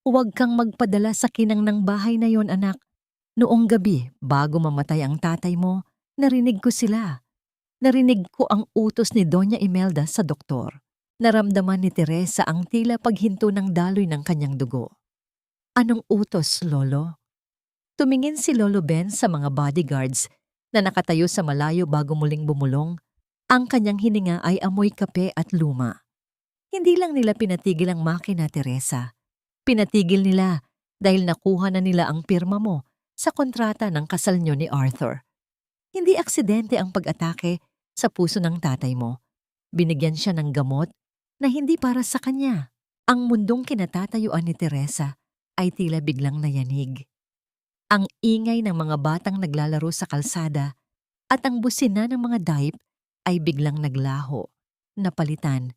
Huwag kang magpadala sa kinang ng bahay na yon, anak. Noong gabi, bago mamatay ang tatay mo, narinig ko sila. Narinig ko ang utos ni Doña Imelda sa doktor. Naramdaman ni Teresa ang tila paghinto ng daloy ng kanyang dugo. Anong utos, Lolo? Tumingin si Lolo Ben sa mga bodyguards na nakatayo sa malayo bago muling bumulong. Ang kanyang hininga ay amoy kape at luma. Hindi lang nila pinatigil ang makina, Teresa. Pinatigil nila dahil nakuha na nila ang pirma mo sa kontrata ng kasal niyo ni Arthur. Hindi aksidente ang pag-atake sa puso ng tatay mo. Binigyan siya ng gamot na hindi para sa kanya. Ang mundong kinatatayuan ni Teresa ay tila biglang nayanig. Ang ingay ng mga batang naglalaro sa kalsada at ang busina ng mga daip ay biglang naglaho, napalitan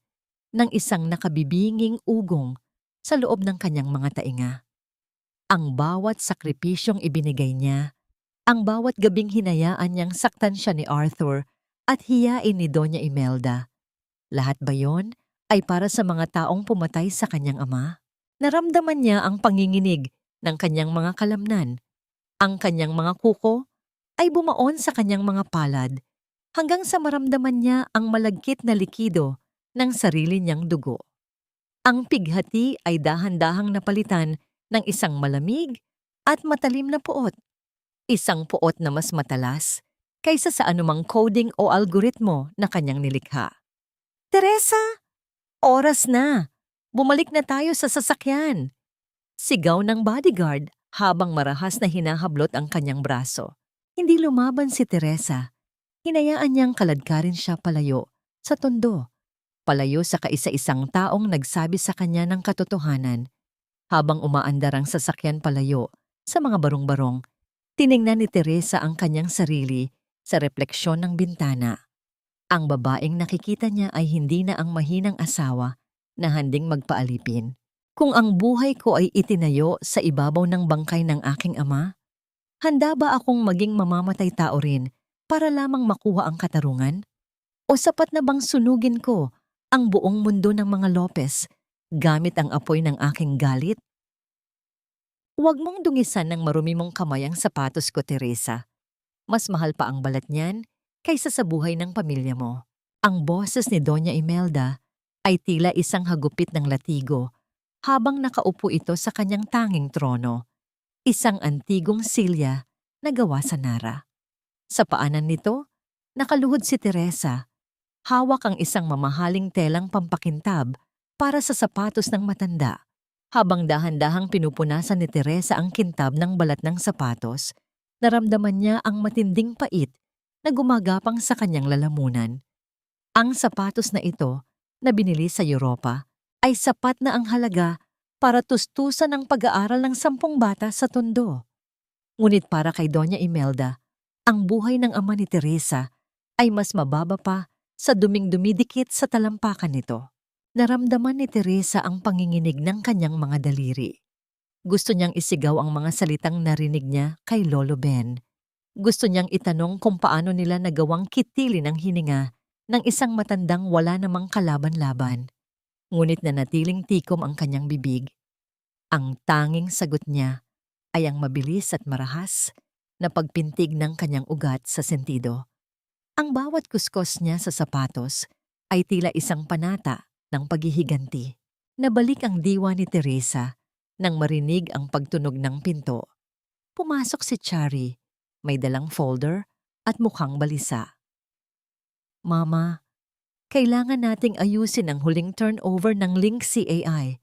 ng isang nakabibinging ugong sa loob ng kanyang mga tainga. Ang bawat sakripisyong ibinigay niya, ang bawat gabing hinayaan niyang saktan siya ni Arthur at hiyain ni Doña Imelda. Lahat ba yon ay para sa mga taong pumatay sa kanyang ama? Naramdaman niya ang panginginig ng kanyang mga kalamnan. Ang kanyang mga kuko ay bumaon sa kanyang mga palad hanggang sa maramdaman niya ang malagkit na likido ng sarili niyang dugo. Ang pighati ay dahan-dahang napalitan ng isang malamig at matalim na puot. Isang puot na mas matalas kaysa sa anumang coding o algoritmo na kanyang nilikha. Teresa, oras na! Bumalik na tayo sa sasakyan! Sigaw ng bodyguard habang marahas na hinahablot ang kanyang braso. Hindi lumaban si Teresa. Hinayaan niyang kaladkarin siya palayo sa Tondo. Palayo sa kaisa-isang taong nagsabi sa kanya ng katotohanan. Habang umaandar ang sasakyan palayo sa mga barong-barong, tiningnan ni Teresa ang kanyang sarili sa refleksyon ng bintana. Ang babaeng nakikita niya ay hindi na ang mahinang asawa na handing magpaalipin. Kung ang buhay ko ay itinayo sa ibabaw ng bangkay ng aking ama, handa ba akong maging mamamatay tao rin para lamang makuha ang katarungan? O sapat na bang sunugin ko ang buong mundo ng mga Lopez gamit ang apoy ng aking galit? Huwag mong dungisan ng marumi mong kamay ang sapatos ko, Teresa. Mas mahal pa ang balat niyan kaysa sa buhay ng pamilya mo. Ang boses ni Doña Imelda ay tila isang hagupit ng latigo habang nakaupo ito sa kanyang tanging trono, isang antigong silya na gawa sa nara. Sa paanan nito, nakaluhod si Teresa. Hawak ang isang mamahaling telang pampakintab para sa sapatos ng matanda. Habang dahan-dahang pinupunasan ni Teresa ang kintab ng balat ng sapatos, naramdaman niya ang matinding pait na gumagapang sa kanyang lalamunan. Ang sapatos na ito, na binili sa Europa, ay sapat na ang halaga para tustusan ang pag-aaral ng 10 bata sa Tondo. Ngunit para kay Doña Imelda, ang buhay ng ama ni Teresa ay mas mababa pa sa duming dumidikit sa talampakan nito. Naramdaman ni Teresa ang panginginig ng kanyang mga daliri. Gusto niyang isigaw ang mga salitang narinig niya kay Lolo Ben. Gusto niyang itanong kung paano nila nagawang kitilin ang hininga ng isang matandang wala namang kalaban-laban. Ngunit nanatiling tikom ang kanyang bibig. Ang tanging sagot niya ay ang mabilis at marahas na pagpintig ng kanyang ugat sa sentido. Ang bawat kuskos niya sa sapatos ay tila isang panata ng paghihiganti. Nabalik ang diwa ni Teresa nang marinig ang pagtunog ng pinto. Pumasok si Chari, may dalang folder at mukhang balisa. Mama, kailangan nating ayusin ang huling turnover ng Link CAI.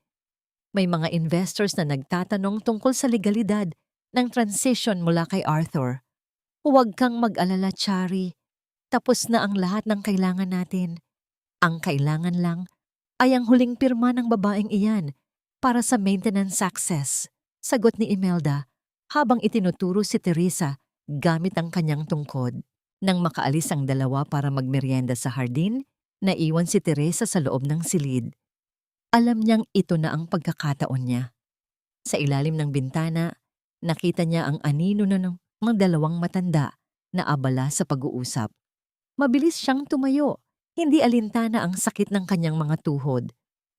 May mga investors na nagtatanong tungkol sa legalidad ng transition mula kay Arthur. Huwag kang mag-alala, Chari. Tapos na ang lahat ng kailangan natin. Ang kailangan lang ay ang huling pirma ng babaeng iyan para sa maintenance access, sagot ni Imelda habang itinuturo si Teresa gamit ang kanyang tungkod. Nang makaalis ang dalawa para magmeryenda sa hardin, naiwan si Teresa sa loob ng silid. Alam niyang ito na ang pagkakataon niya. Sa ilalim ng bintana, nakita niya ang anino na ng mga dalawang matanda na abala sa pag-uusap. Mabilis siyang tumayo, hindi alintana ang sakit ng kanyang mga tuhod,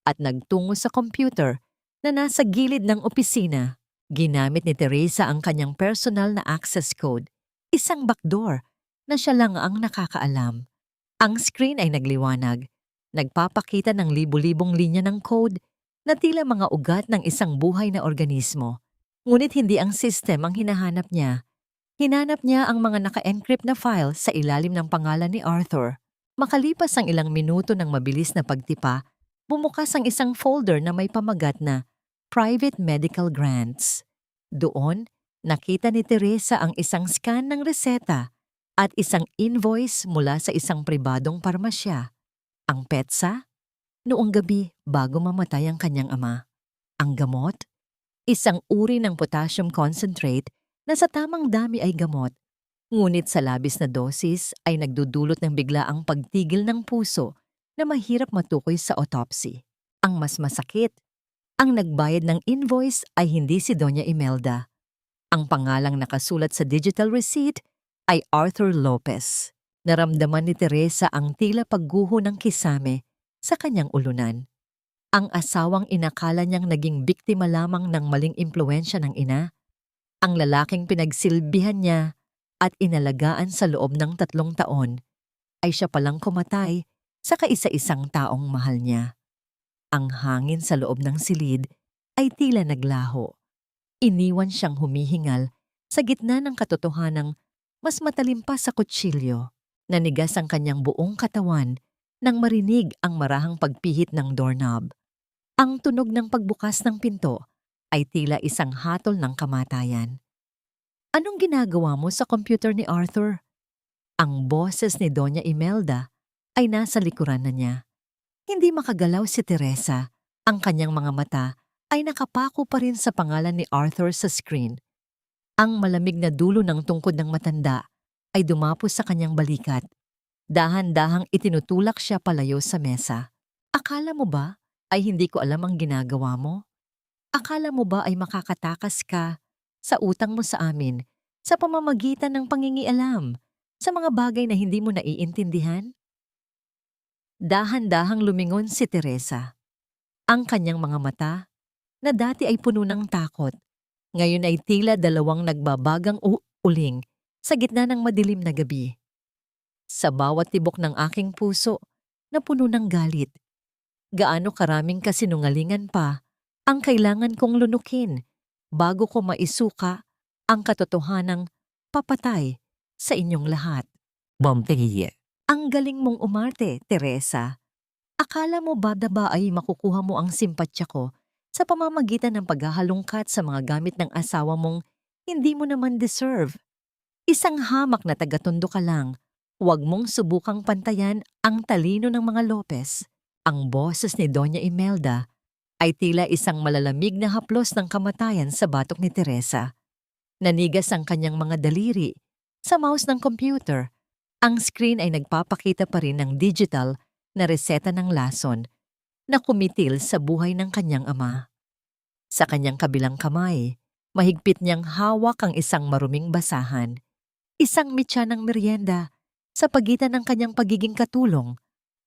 at nagtungo sa computer na nasa gilid ng opisina. Ginamit ni Teresa ang kanyang personal na access code, isang backdoor na siya lang ang nakakaalam. Ang screen ay nagliwanag, nagpapakita ng libu-libong linya ng code na tila mga ugat ng isang buhay na organismo. Ngunit hindi ang system ang hinahanap niya. Hinanap niya ang mga naka-encrypt na file sa ilalim ng pangalan ni Arthur. Makalipas ang ilang minuto ng mabilis na pagtipa, bumukas ang isang folder na may pamagat na Private Medical Grants. Doon, nakita ni Teresa ang isang scan ng reseta at isang invoice mula sa isang pribadong parmasya. Ang petsa? Noong gabi bago mamatay ang kanyang ama. Ang gamot? Isang uri ng potassium concentrate na sa tamang dami ay gamot. Ngunit sa labis na dosis ay nagdudulot ng biglaang pagtigil ng puso na mahirap matukoy sa autopsy. Ang mas masakit, ang nagbayad ng invoice ay hindi si Doña Imelda. Ang pangalang nakasulat sa digital receipt ay Arthur Lopez. Naramdaman ni Teresa ang tila pagguho ng kisame sa kanyang ulunan. Ang asawang inakala niyang naging biktima lamang ng maling impluwensya ng ina, ang lalaking pinagsilbihan niya at inalagaan sa loob ng 3 taon, ay siya palang kumatay sa kaisa-isang taong mahal niya. Ang hangin sa loob ng silid ay tila naglaho. Iniwan siyang humihingal sa gitna ng katotohanang mas matalim pa sa kutsilyo. Nanigas ang kanyang buong katawan nang marinig ang marahang pagpihit ng doorknob. Ang tunog ng pagbukas ng pinto ay tila isang hatol ng kamatayan. Anong ginagawa mo sa computer ni Arthur? Ang boses ni Doña Imelda ay nasa likuran na niya. Hindi makagalaw si Teresa. Ang kanyang mga mata ay nakapako pa rin sa pangalan ni Arthur sa screen. Ang malamig na dulo ng tungkod ng matanda ay dumapos sa kanyang balikat. Dahan-dahang itinutulak siya palayo sa mesa. Akala mo ba ay hindi ko alam ang ginagawa mo? Akala mo ba ay makakatakas ka sa utang mo sa amin sa pamamagitan ng pangingialam sa mga bagay na hindi mo naiintindihan? Dahan-dahang lumingon si Teresa. Ang kanyang mga mata, na dati ay puno ng takot, Ngayon ay tila dalawang nagbabagang uling sa gitna ng madilim na gabi. Sa bawat tibok ng aking puso na puno ng galit, gaano karaming kasinungalingan pa ang kailangan kong lunukin bago ko maisuka ang katotohanang papatay sa inyong lahat. Bombay. Ang galing mong umarte, Teresa. Akala mo ba ay makukuha mo ang simpatya ko sa pamamagitan ng paghahalungkat sa mga gamit ng asawa mong hindi mo naman deserve? Isang hamak na tagatondo ka lang. Huwag mong subukang pantayan ang talino ng mga Lopez. Ang boses ni Doña Imelda ay tila isang malalamig na haplos ng kamatayan sa batok ni Teresa. Nanigas ang kanyang mga daliri sa mouse ng computer. Ang screen ay nagpapakita pa rin ng digital na reseta ng lason na kumitil sa buhay ng kanyang ama. Sa kanyang kabilang kamay, mahigpit niyang hawak ang isang maruming basahan, isang mitya ng merienda sa pagitan ng kanyang pagiging katulong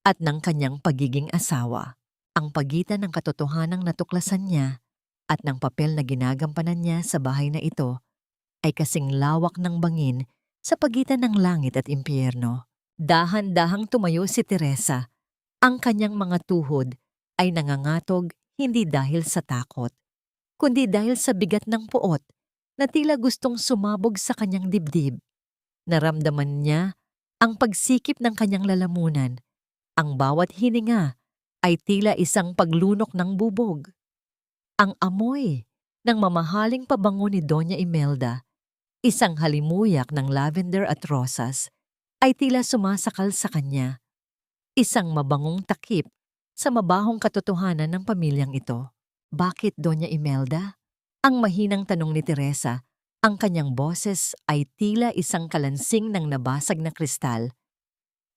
at ng kanyang pagiging asawa. Ang pagitan ng katotohanang natuklasan niya at ng papel na ginagampanan niya sa bahay na ito ay kasing lawak ng bangin sa pagitan ng langit at impyerno. Dahan-dahang tumayo si Teresa. Ang kanyang mga tuhod ay nangangatog hindi dahil sa takot, kundi dahil sa bigat ng puot na tila gustong sumabog sa kanyang dibdib. Naramdaman niya ang pagsikip ng kanyang lalamunan. Ang bawat hininga ay tila isang paglunok ng bubog. Ang amoy ng mamahaling pabango ni Doña Imelda, isang halimuyak ng lavender at rosas, ay tila sumasakal sa kanya. Isang mabangong takip sa mabahong katotohanan ng pamilyang ito. Bakit, Doña Imelda? Ang mahinang tanong ni Teresa. Ang kanyang boses ay tila isang kalansing ng nabasag na kristal.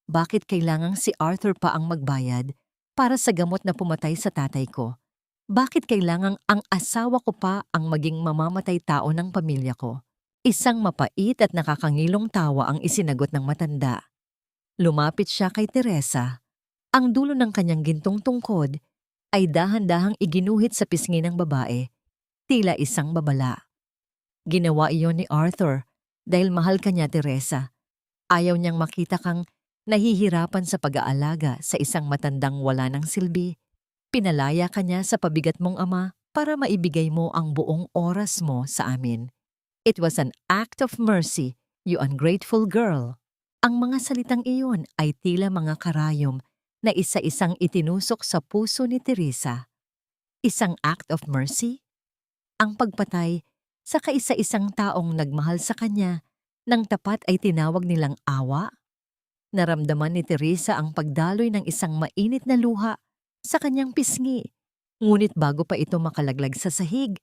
Bakit kailangang si Arthur pa ang magbayad para sa gamot na pumatay sa tatay ko? Bakit kailangang ang asawa ko pa ang maging mamamatay tao ng pamilya ko? Isang mapait at nakakangilong tawa ang isinagot ng matanda. Lumapit siya kay Teresa. Ang dulo ng kanyang gintong tungkod ay dahan-dahang iginuhit sa pisngi ng babae, tila isang babala. Ginawa iyon ni Arthur dahil mahal ka niya, Teresa. Ayaw niyang makita kang nahihirapan sa pag-aalaga sa isang matandang wala ng silbi. Pinalaya ka niya sa pabigat mong ama para maibigay mo ang buong oras mo sa amin. It was an act of mercy, you ungrateful girl. Ang mga salitang iyon ay tila mga karayom na isa-isang itinusok sa puso ni Teresa. Isang act of mercy? Ang pagpatay sa kaisa-isang taong nagmahal sa kanya nang tapat ay tinawag nilang awa? Naramdaman ni Teresa ang pagdaloy ng isang mainit na luha sa kanyang pisngi. Ngunit bago pa ito makalaglag sa sahig,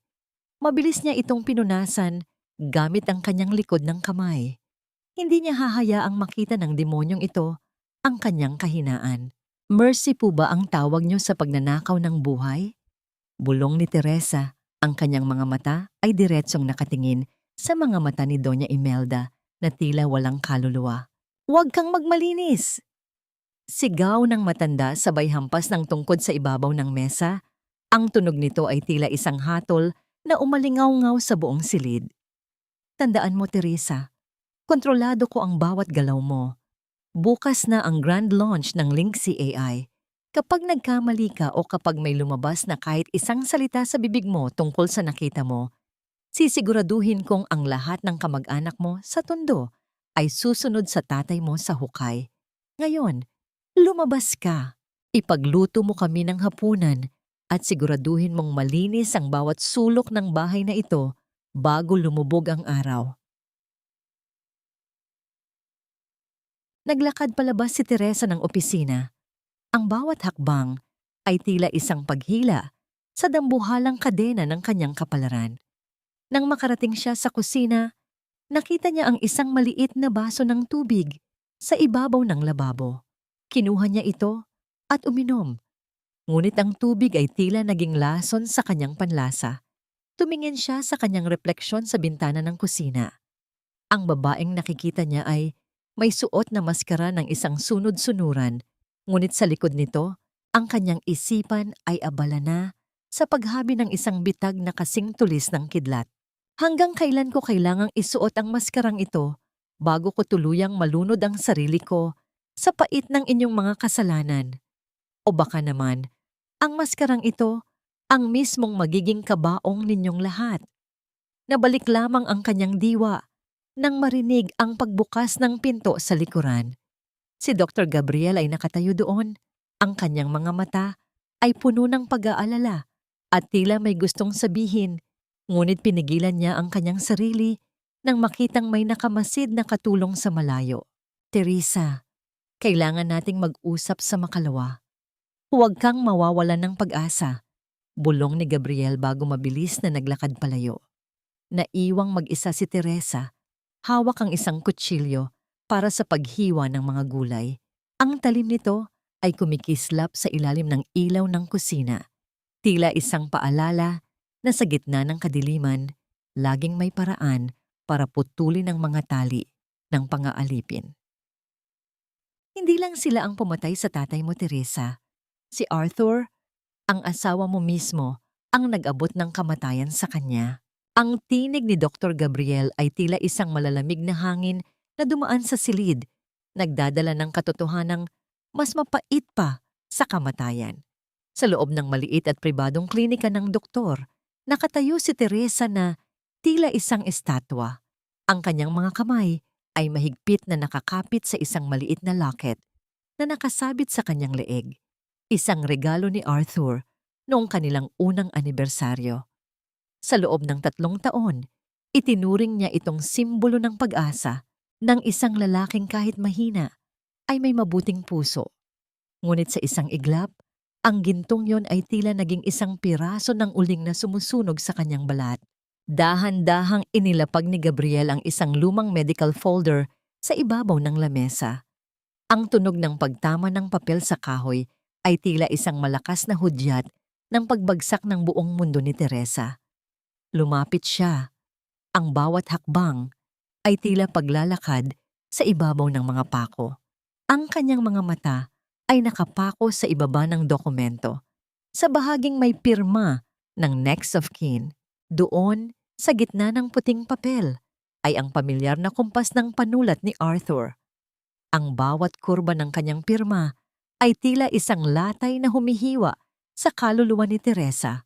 mabilis niya itong pinunasan gamit ang kanyang likod ng kamay. Hindi niya hahayaang makita ng demonyong ito ang kanyang kahinaan. Mercy po ba ang tawag niyo sa pagnanakaw ng buhay? Bulong ni Teresa. Ang kanyang mga mata ay diretsong nakatingin sa mga mata ni Doña Imelda na tila walang kaluluwa. Huwag kang magmalinis! Sigaw ng matanda sabay hampas ng tungkod sa ibabaw ng mesa. Ang tunog nito ay tila isang hatol na umalingaw-ngaw sa buong silid. Tandaan mo, Teresa, kontrolado ko ang bawat galaw mo. Bukas na ang grand launch ng Linksy AI. Kapag nagkamali ka o kapag may lumabas na kahit isang salita sa bibig mo tungkol sa nakita mo, sisiguraduhin kong ang lahat ng kamag-anak mo sa tondo ay susunod sa tatay mo sa hukay. Ngayon, lumabas ka. Ipagluto mo kami ng hapunan at siguraduhin mong malinis ang bawat sulok ng bahay na ito bago lumubog ang araw. Naglakad palabas si Teresa ng opisina. Ang bawat hakbang ay tila isang paghila sa dambuhalang kadena ng kanyang kapalaran. Nang makarating siya sa kusina, nakita niya ang isang maliit na baso ng tubig sa ibabaw ng lababo. Kinuha niya ito at uminom. Ngunit ang tubig ay tila naging lason sa kanyang panlasa. Tumingin siya sa kanyang refleksyon sa bintana ng kusina. Ang babaeng nakikita niya ay may suot na maskara ng isang sunod-sunuran. Ngunit sa likod nito, ang kanyang isipan ay abala na sa paghabi ng isang bitag na kasing tulis ng kidlat. Hanggang kailan ko kailangang isuot ang maskarang ito bago ko tuluyang malunod ang sarili ko sa pait ng inyong mga kasalanan? O baka naman, ang maskarang ito ang mismong magiging kabaong ninyong lahat. Nabalik lamang ang kanyang diwa nang marinig ang pagbukas ng pinto sa likuran. Si Dr. Gabriel ay nakatayo doon. Ang kanyang mga mata ay puno ng pag-aalala at tila may gustong sabihin, ngunit pinigilan niya ang kanyang sarili nang makitang may nakamasid na katulong sa malayo. Teresa, kailangan nating mag-usap sa makalawa. Huwag kang mawawalan ng pag-asa, bulong ni Gabriel bago mabilis na naglakad palayo. Naiwang mag-isa si Teresa, hawak ang isang kutsilyo para sa paghiwa ng mga gulay. Ang talim nito ay kumikislap sa ilalim ng ilaw ng kusina. Tila isang paalala na sa gitna ng kadiliman, laging may paraan para putulin ang mga tali ng pang-aalipin. Hindi lang sila ang pumatay sa tatay mo, Teresa. Si Arthur, ang asawa mo mismo, ang nag-abot ng kamatayan sa kanya. Ang tinig ni Dr. Gabriel ay tila isang malalamig na hangin na dumaan sa silid, nagdadala ng katotohanang mas mapait pa sa kamatayan. Sa loob ng maliit at pribadong klinika ng doktor, nakatayo si Teresa na tila isang estatwa. Ang kanyang mga kamay ay mahigpit na nakakapit sa isang maliit na locket na nakasabit sa kanyang leeg. Isang regalo ni Arthur noong kanilang unang anibersaryo. Sa loob ng 3 taon, itinuring niya itong simbolo ng pag-asa ng isang lalaking kahit mahina ay may mabuting puso. Ngunit sa isang iglap, ang gintong yon ay tila naging isang piraso ng uling na sumusunog sa kanyang balat. Dahan-dahang inilapag ni Gabriel ang isang lumang medical folder sa ibabaw ng lamesa. Ang tunog ng pagtama ng papel sa kahoy ay tila isang malakas na hudyat ng pagbagsak ng buong mundo ni Teresa. Lumapit siya. Ang bawat hakbang ay tila paglalakad sa ibabaw ng mga pako. Ang kanyang mga mata ay nakapako sa ibaba ng dokumento. Sa bahaging may pirma ng next of kin, doon sa gitna ng puting papel ay ang pamilyar na kumpas ng panulat ni Arthur. Ang bawat kurba ng kanyang pirma ay tila isang latay na humihiwa sa kaluluwa ni Teresa.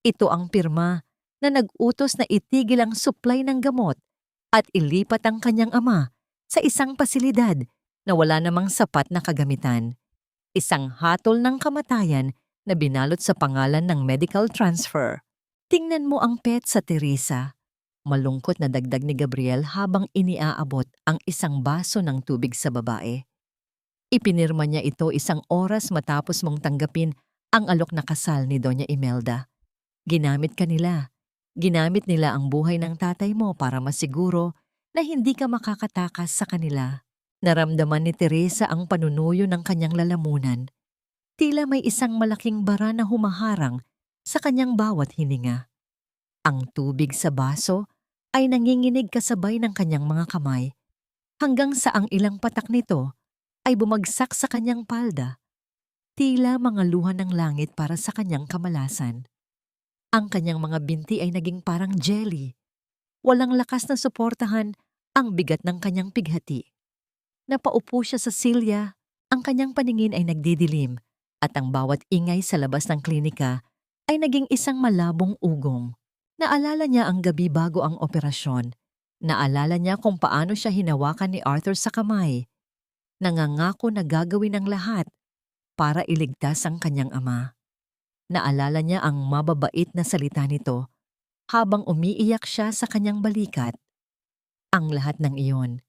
Ito ang pirma na nag-utos na itigil ang supply ng gamot at ilipat ang kanyang ama sa isang pasilidad na wala namang sapat na kagamitan. Isang hatol ng kamatayan na binalot sa pangalan ng medical transfer. Tingnan mo ang petsa, Teresa. Malungkot na dagdag ni Gabriel habang iniaabot ang isang baso ng tubig sa babae. Ipinirma niya ito 1 oras matapos mong tanggapin ang alok na kasal ni Doña Imelda. Ginamit nila ang buhay ng tatay mo para masiguro na hindi ka makakatakas sa kanila. Naramdaman ni Teresa ang panunuyo ng kanyang lalamunan. Tila may isang malaking bara na humaharang sa kanyang bawat hininga. Ang tubig sa baso ay nanginginig kasabay ng kanyang mga kamay, hanggang sa ang ilang patak nito ay bumagsak sa kanyang palda. Tila mga luha ng langit para sa kanyang kamalasan. Ang kanyang mga binti ay naging parang jelly. Walang lakas na suportahan ang bigat ng kanyang pighati. Napaupo siya sa silya, ang kanyang paningin ay nagdidilim at ang bawat ingay sa labas ng klinika ay naging isang malabong ugong. Naalala niya ang gabi bago ang operasyon. Naalala niya kung paano siya hinawakan ni Arthur sa kamay. Nangangako na gagawin ang lahat para iligtas ang kanyang ama. Naalala niya ang mababait na salita nito habang umiiyak siya sa kanyang balikat. Ang lahat ng iyon,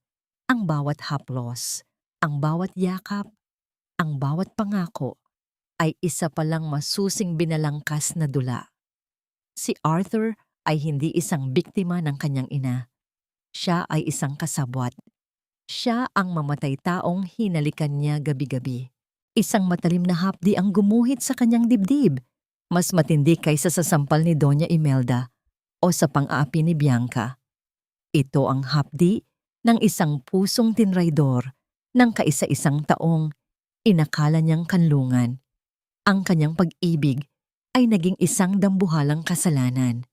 ang bawat haplos, ang bawat yakap, ang bawat pangako, ay isa palang masusing binalangkas na dula. Si Arthur ay hindi isang biktima ng kanyang ina. Siya ay isang kasabwat. Siya ang mamatay taong hinalikan niya gabi-gabi. Isang matalim na hapdi ang gumuhit sa kanyang dibdib, mas matindi kaysa sa sampal ni Doña Imelda o sa pang-aapi ni Bianca. Ito ang hapdi ng isang pusong tinraidor ng kaisa-isang taong inakala niyang kanlungan. Ang kanyang pag-ibig ay naging isang dambuhalang kasalanan.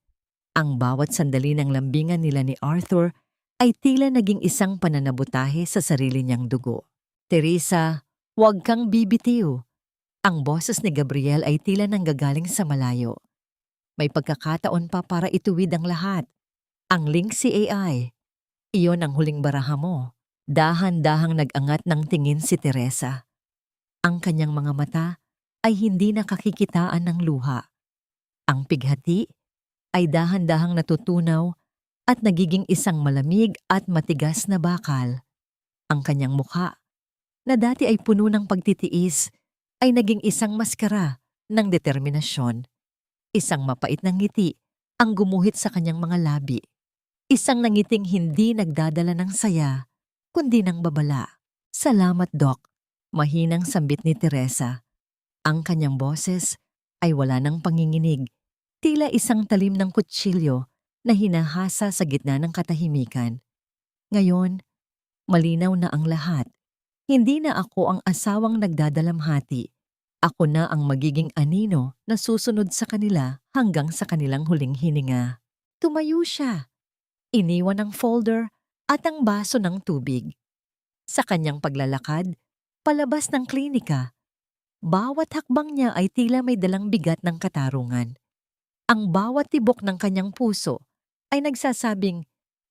Ang bawat sandali ng lambingan nila ni Arthur ay tila naging isang pananabutahe sa sarili niyang dugo. Teresa, huwag kang bibitiw. Ang boses ni Gabriel ay tila nanggagaling sa malayo. May pagkakataon pa para ituwid ang lahat. Ang link si AI. Iyon ang huling baraha mo. Dahan-dahang nag-angat ng tingin si Teresa. Ang kanyang mga mata ay hindi nakakikitaan ng luha. Ang pighati ay dahan-dahang natutunaw at nagiging isang malamig at matigas na bakal. Ang kanyang mukha, na dati ay puno ng pagtitiis, ay naging isang maskara ng determinasyon. Isang mapait na ngiti ang gumuhit sa kanyang mga labi. Isang nangiting hindi nagdadala ng saya, kundi ng babala. Salamat, Doc. Mahinang sambit ni Teresa. Ang kanyang boses ay wala ng panginginig, tila isang talim ng kutsilyo na hinahasa sa gitna ng katahimikan. Ngayon, malinaw na ang lahat. Hindi na ako ang asawang nagdadalamhati. Ako na ang magiging anino na susunod sa kanila hanggang sa kanilang huling hininga. Tumayo siya. Iniwan ang folder at ang baso ng tubig. Sa kanyang paglalakad, palabas ng klinika, bawat hakbang niya ay tila may dalang bigat ng katarungan. Ang bawat tibok ng kanyang puso ay nagsasabing,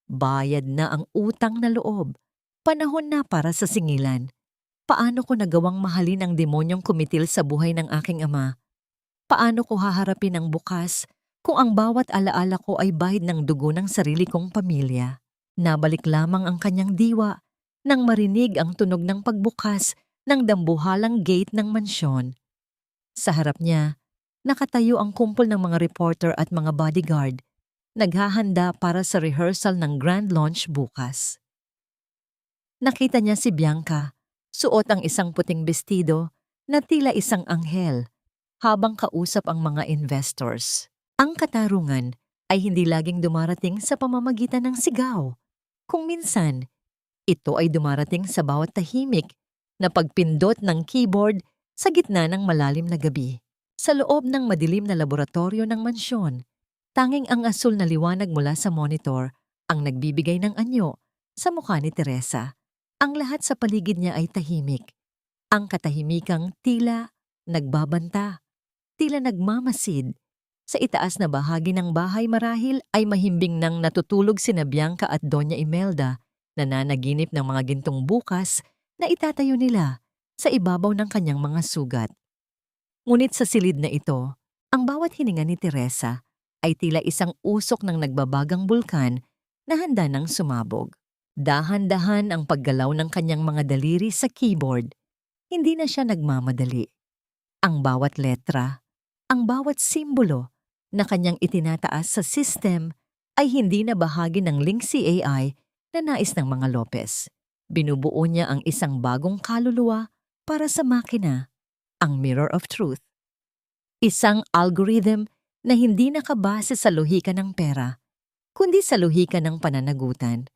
bayad na ang utang na loob. Panahon na para sa singilan. Paano ko nagawang mahalin ang demonyong kumitil sa buhay ng aking ama? Paano ko haharapin ang bukas kung ang bawat alaala ko ay bahid ng dugo ng sarili kong pamilya? Nabalik lamang ang kanyang diwa nang marinig ang tunog ng pagbukas ng dambuhalang gate ng mansyon. Sa harap niya, nakatayo ang kumpol ng mga reporter at mga bodyguard, naghahanda para sa rehearsal ng grand launch bukas. Nakita niya si Bianca, suot ang isang puting bestido na tila isang anghel, habang kausap ang mga investors. Ang katarungan ay hindi laging dumarating sa pamamagitan ng sigaw. Kung minsan, ito ay dumarating sa bawat tahimik na pagpindot ng keyboard sa gitna ng malalim na gabi. Sa loob ng madilim na laboratorio ng mansyon, tanging ang asul na liwanag mula sa monitor ang nagbibigay ng anyo sa mukha ni Teresa. Ang lahat sa paligid niya ay tahimik. Ang katahimikang tila nagbabanta, tila nagmamasid. Sa itaas na bahagi ng bahay marahil ay mahimbing nang natutulog sina Bianca at Doña Imelda, na nanaginip ng mga gintong bukas na itatayo nila sa ibabaw ng kanyang mga sugat. Ngunit sa silid na ito, ang bawat hininga ni Teresa ay tila isang usok ng nagbabagang bulkan na handa ng sumabog. Dahan-dahan ang paggalaw ng kanyang mga daliri sa keyboard. Hindi na siya nagmamadali. Ang bawat letra, ang bawat simbolo na kanyang itinataas sa system ay hindi na bahagi ng link si AI na nais ng mga Lopez. Binubuo niya ang isang bagong kaluluwa para sa makina, ang Mirror of Truth. Isang algorithm na hindi nakabase sa lohika ng pera, kundi sa lohika ng pananagutan.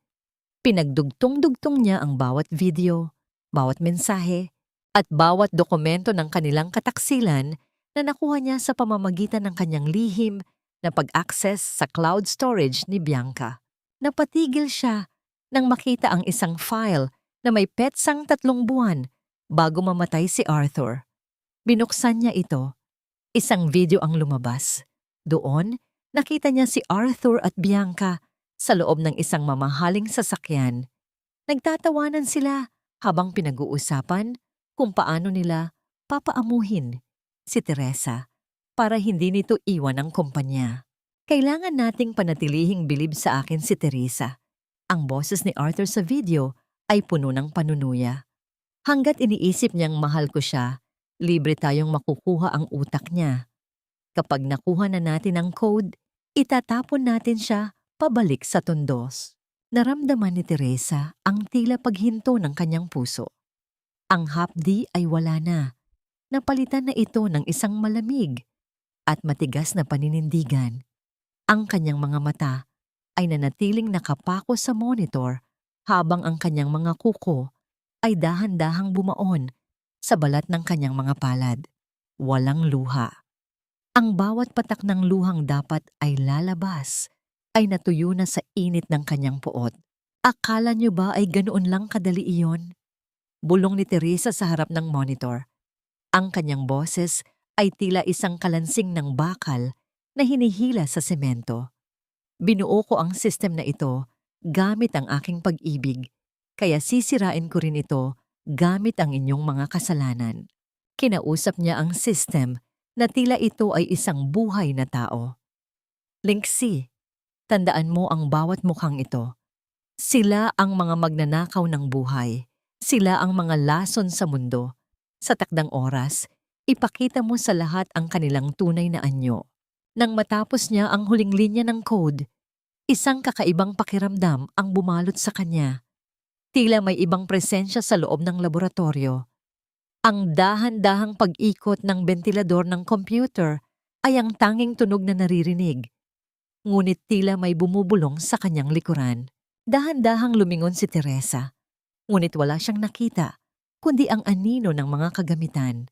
Pinagdugtong-dugtong niya ang bawat video, bawat mensahe, at bawat dokumento ng kanilang kataksilan na nakuha niya sa pamamagitan ng kanyang lihim na pag-access sa cloud storage ni Bianca. Napatigil siya nang makita ang isang file na may petsang 3 buwan bago mamatay si Arthur. Binuksan niya ito. Isang video ang lumabas. Doon, nakita niya si Arthur at Bianca sa loob ng isang mamahaling sasakyan. Nagtatawanan sila habang pinag-uusapan kung paano nila papaamuhin si Teresa para hindi nito iwan ang kumpanya. Kailangan nating panatilihing bilib sa akin si Teresa. Ang boses ni Arthur sa video ay puno ng panunuya. Hanggat iniisip niyang mahal ko siya, libre tayong makukuha ang utak niya. Kapag nakuha na natin ang code, itatapon natin siya pabalik sa tundos. Naramdaman ni Teresa ang tila paghinto ng kanyang puso. Ang hapdi ay wala na. Napalitan na ito ng isang malamig at matigas na paninindigan. Ang kanyang mga mata ay nanatiling nakapako sa monitor habang ang kanyang mga kuko ay dahan-dahang bumaon sa balat ng kanyang mga palad. Walang luha. Ang bawat patak ng luhang dapat ay lalabas ay natuyo na sa init ng kanyang puot. Akala niyo ba ay ganoon lang kadali iyon? Bulong ni Teresa sa harap ng monitor. Ang kanyang boses ay tila isang kalansing ng bakal na hinihila sa semento. Binuo ko ang system na ito gamit ang aking pag-ibig, kaya sisirain ko rin ito gamit ang inyong mga kasalanan. Kinausap niya ang system na tila ito ay isang buhay na tao. Linksy, tandaan mo ang bawat mukhang ito. Sila ang mga magnanakaw ng buhay. Sila ang mga lason sa mundo. Sa takdang oras, ipakita mo sa lahat ang kanilang tunay na anyo. Nang matapos niya ang huling linya ng code, isang kakaibang pakiramdam ang bumalot sa kanya. Tila may ibang presensya sa loob ng laboratorio. Ang dahan-dahang pag-ikot ng bentilador ng computer ay ang tanging tunog na naririnig. Ngunit tila may bumubulong sa kanyang likuran. Dahan-dahang lumingon si Teresa. Ngunit wala siyang nakita, kundi ang anino ng mga kagamitan.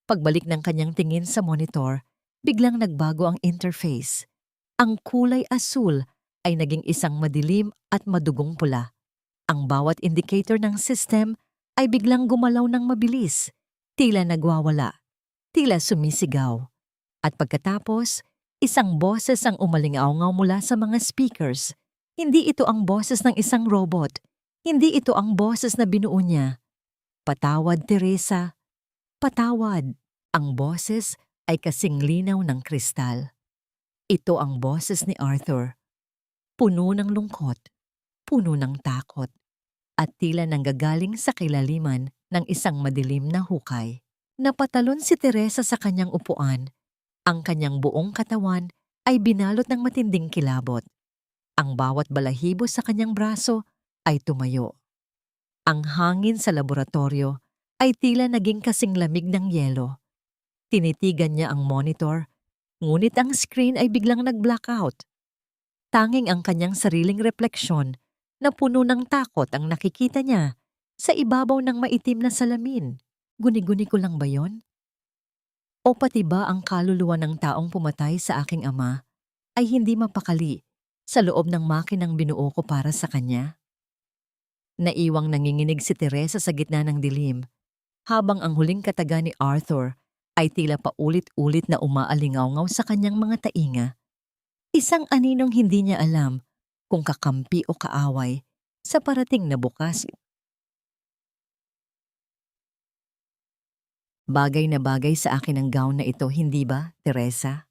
Pagbalik ng kanyang tingin sa monitor, biglang nagbago ang interface. Ang kulay asul ay naging isang madilim at madugong pula. Ang bawat indicator ng system ay biglang gumalaw ng mabilis, tila nagwawala, tila sumisigaw. At pagkatapos, isang boses ang umalingaw-ngaw mula sa mga speakers. Hindi ito ang boses ng isang robot. Hindi ito ang boses na binuo niya. Patawad, Teresa. Patawad. Ang boses ay kasing linaw ng kristal. Ito ang boses ni Arthur. Puno ng lungkot, puno ng takot, at tila nanggagaling sa kilaliman ng isang madilim na hukay. Napatalon si Teresa sa kanyang upuan. Ang kanyang buong katawan ay binalot ng matinding kilabot. Ang bawat balahibo sa kanyang braso ay tumayo. Ang hangin sa laboratorio ay tila naging kasing lamig ng yelo. Tinitigan niya ang monitor, ngunit ang screen ay biglang nag-blackout. Tanging ang kanyang sariling refleksyon na puno ng takot ang nakikita niya sa ibabaw ng maitim na salamin. Guni-guni ko lang ba yon? O pati ba ang kaluluwa ng taong pumatay sa aking ama ay hindi mapakali sa loob ng makinang binuo ko para sa kanya? Naiwang nanginginig si Teresa sa gitna ng dilim, habang ang huling kataga ni Arthur ay tila paulit-ulit na umaalingaw-ngaw sa kanyang mga tainga. Isang aninong hindi niya alam kung kakampi o kaaway sa parating na bukas. Bagay na bagay sa akin ang gown na ito, hindi ba, Teresa?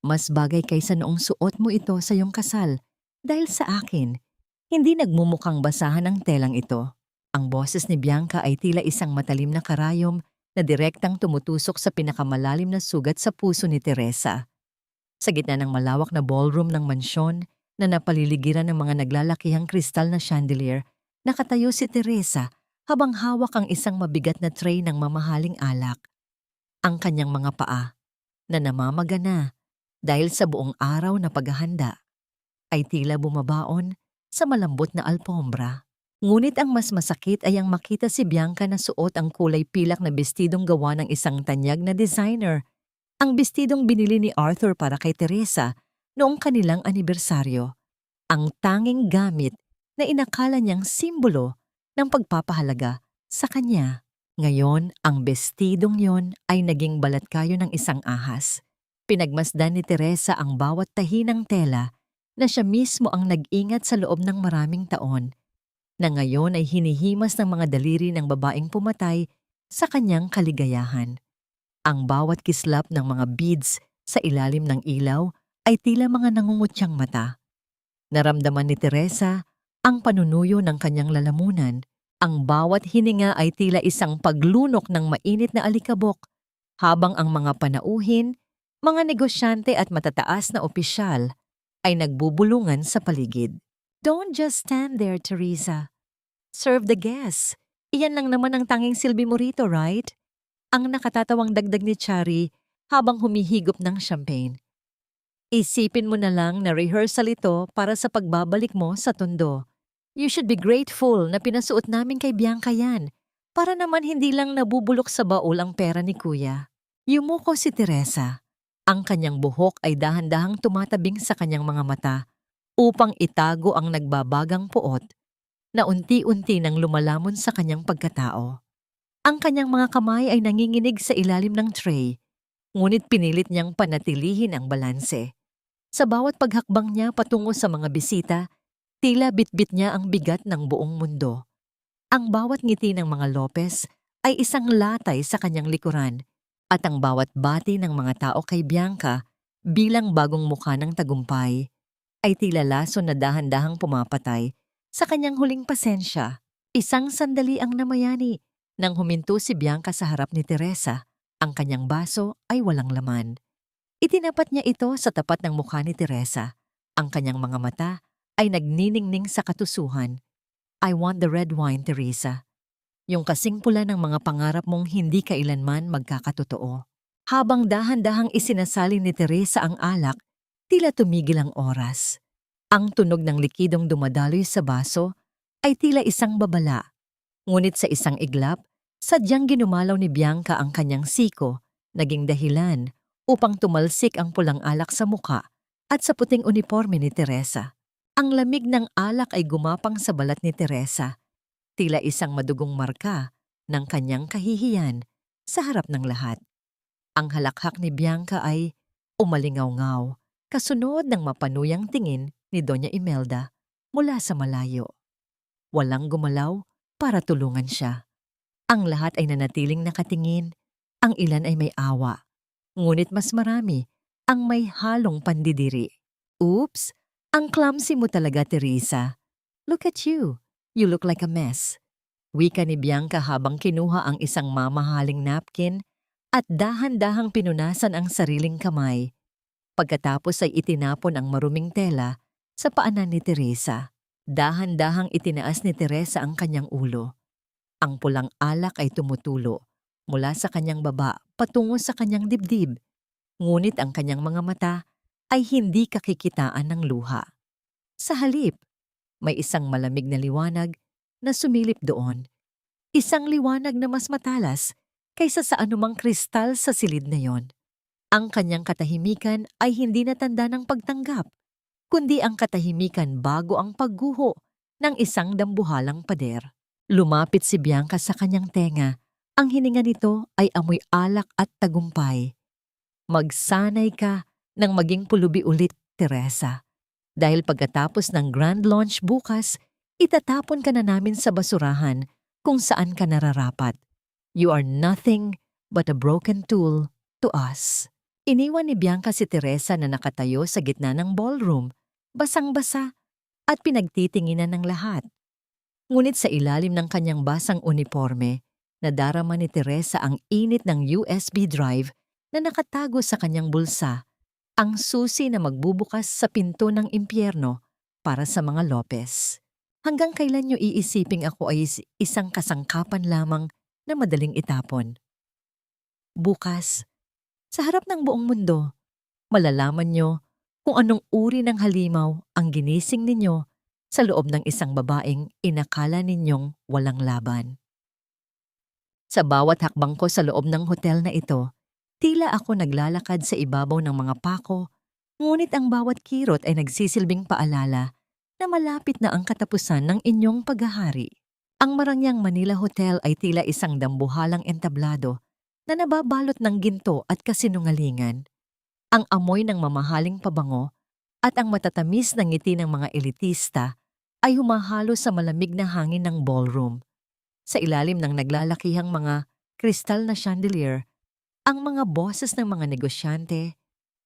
Mas bagay kaysa noong suot mo ito sa iyong kasal dahil sa akin, hindi nagmumukhang basahan ang telang ito. Ang boses ni Bianca ay tila isang matalim na karayom na direktang tumutusok sa pinakamalalim na sugat sa puso ni Teresa. Sa gitna ng malawak na ballroom ng mansyon na napaliligiran ng mga naglalakihang kristal na chandelier, nakatayo si Teresa habang hawak ang isang mabigat na tray ng mamahaling alak. Ang kanyang mga paa, na namamagana dahil sa buong araw na paghahanda, ay tila bumabaon sa malambot na alpombra. Ngunit ang mas masakit ay ang makita si Bianca na suot ang kulay pilak na bestidong gawa ng isang tanyag na designer. Ang bestidong binili ni Arthur para kay Teresa noong kanilang anibersaryo. Ang tanging gamit na inakala niyang simbolo ng pagpapahalaga sa kanya. Ngayon, ang bestidong yon ay naging balatkayo ng isang ahas. Pinagmasdan ni Teresa ang bawat tahi ng tela na siya mismo ang nag-ingat sa loob ng maraming taon, na ngayon ay hinihimas ng mga daliri ng babaeng pumatay sa kanyang kaligayahan. Ang bawat kislap ng mga beads sa ilalim ng ilaw ay tila mga nangungutyang mata. Naramdaman ni Teresa ang panunuyo ng kanyang lalamunan. Ang bawat hininga ay tila isang paglunok ng mainit na alikabok, habang ang mga panauhin, mga negosyante at matataas na opisyal ay nagbubulungan sa paligid. Don't just stand there, Teresa. Serve the guests. Iyan lang naman ang tanging silbi mo rito, right? Ang nakatatawang dagdag ni Chari habang humihigop ng champagne. Isipin mo na lang na rehearsal ito para sa pagbabalik mo sa Tondo. You should be grateful na pinasuot namin kay Bianca yan, para naman hindi lang nabubulok sa baul ang pera ni Kuya. Yumuko si Teresa. Ang kanyang buhok ay dahan-dahang tumatabing sa kanyang mga mata, upang itago ang nagbabagang puot na unti-unti nang lumalamon sa kanyang pagkatao. Ang kanyang mga kamay ay nanginginig sa ilalim ng tray, ngunit pinilit niyang panatilihin ang balanse. Sa bawat paghakbang niya patungo sa mga bisita, tila bitbit niya ang bigat ng buong mundo. Ang bawat ngiti ng mga Lopez ay isang latay sa kanyang likuran, at ang bawat bati ng mga tao kay Bianca bilang bagong mukha ng tagumpay ay tila laso na dahan-dahang pumapatay sa kanyang huling pasensya. Isang sandali ang namayani nang huminto si Bianca sa harap ni Teresa. Ang kanyang baso ay walang laman. Itinapat niya ito sa tapat ng mukha ni Teresa. Ang kanyang mga mata ay nagniningning sa katusuhan. I want the red wine, Teresa. Yung kasing pula ng mga pangarap mong hindi kailanman magkakatotoo. Habang dahan-dahang isinasali ni Teresa ang alak, tila tumigil ang oras. Ang tunog ng likidong dumadaloy sa baso ay tila isang babala. Ngunit sa isang iglap, sadyang ginumalaw ni Bianca ang kanyang siko, naging dahilan upang tumalsik ang pulang alak sa muka at sa puting uniforme ni Teresa. Ang lamig ng alak ay gumapang sa balat ni Teresa, tila isang madugong marka ng kanyang kahihiyan sa harap ng lahat. Ang halakhak ni Bianca ay umalingaw-ngaw, kasunod ng mapanuyang tingin ni Doña Imelda mula sa malayo. Walang gumalaw para tulungan siya. Ang lahat ay nanatiling nakatingin, ang ilan ay may awa, ngunit mas marami ang may halong pandidiri. Oops, ang clumsy mo talaga, Teresa. Look at you. You look like a mess. Wika ni Bianca habang kinuha ang isang mamahaling napkin at dahan-dahang pinunasan ang sariling kamay. Pagkatapos ay itinapon ang maruming tela sa paanan ni Teresa. Dahan-dahang itinaas ni Teresa ang kanyang ulo. Ang pulang alak ay tumutulo mula sa kanyang baba patungo sa kanyang dibdib. Ngunit ang kanyang mga mata ay hindi kakikitaan ng luha. Sa halip, may isang malamig na liwanag na sumilip doon. Isang liwanag na mas matalas kaysa sa anumang kristal sa silid na yon. Ang kanyang katahimikan ay hindi natanda ng pagtanggap, kundi ang katahimikan bago ang pagguho ng isang dambuhalang pader. Lumapit si Bianca sa kanyang tenga. Ang hininga nito ay amoy alak at tagumpay. Magsanay ka ng maging pulubi ulit, Teresa. Dahil pagkatapos ng grand launch bukas, itatapon ka na namin sa basurahan kung saan ka nararapat. You are nothing but a broken tool to us. Iniwan ni Bianca si Teresa na nakatayo sa gitna ng ballroom, basang-basa at pinagtitinginan ng lahat. Ngunit sa ilalim ng kanyang basang uniforme, nadarama ni Teresa ang init ng USB drive na nakatago sa kanyang bulsa, ang susi na magbubukas sa pinto ng impyerno para sa mga Lopez. Hanggang kailan niyo iisiping ako ay isang kasangkapan lamang na madaling itapon? Bukas, sa harap ng buong mundo, malalaman niyo kung anong uri ng halimaw ang ginising ninyo sa loob ng isang babaeng inakala ninyong walang laban. Sa bawat hakbang ko sa loob ng hotel na ito, tila ako naglalakad sa ibabaw ng mga pako, ngunit ang bawat kirot ay nagsisilbing paalala na malapit na ang katapusan ng inyong paghahari. Ang Marangyang Manila Hotel ay tila isang dambuhalang entablado na nababalot ng ginto at kasinungalingan. Ang amoy ng mamahaling pabango at ang matatamis na ngiti ng mga elitista ay humahalo sa malamig na hangin ng ballroom. Sa ilalim ng naglalakihang mga kristal na chandelier, ang mga boses ng mga negosyante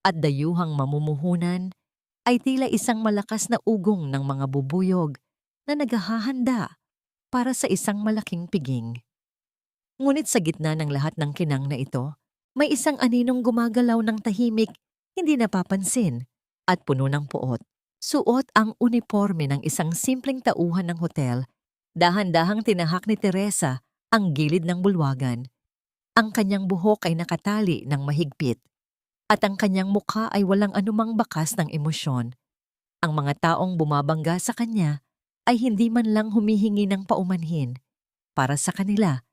at dayuhang mamumuhunan ay tila isang malakas na ugong ng mga bubuyog na naghahanda para sa isang malaking piging. Ngunit sa gitna ng lahat ng kinang na ito, may isang aninong gumagalaw ng tahimik, hindi napapansin, at puno ng puot. Suot ang uniforme ng isang simpleng tauhan ng hotel, dahan-dahang tinahak ni Teresa ang gilid ng bulwagan. Ang kanyang buhok ay nakatali ng mahigpit, at ang kanyang mukha ay walang anumang bakas ng emosyon. Ang mga taong bumabangga sa kanya ay hindi man lang humihingi ng paumanhin. Para sa kanila,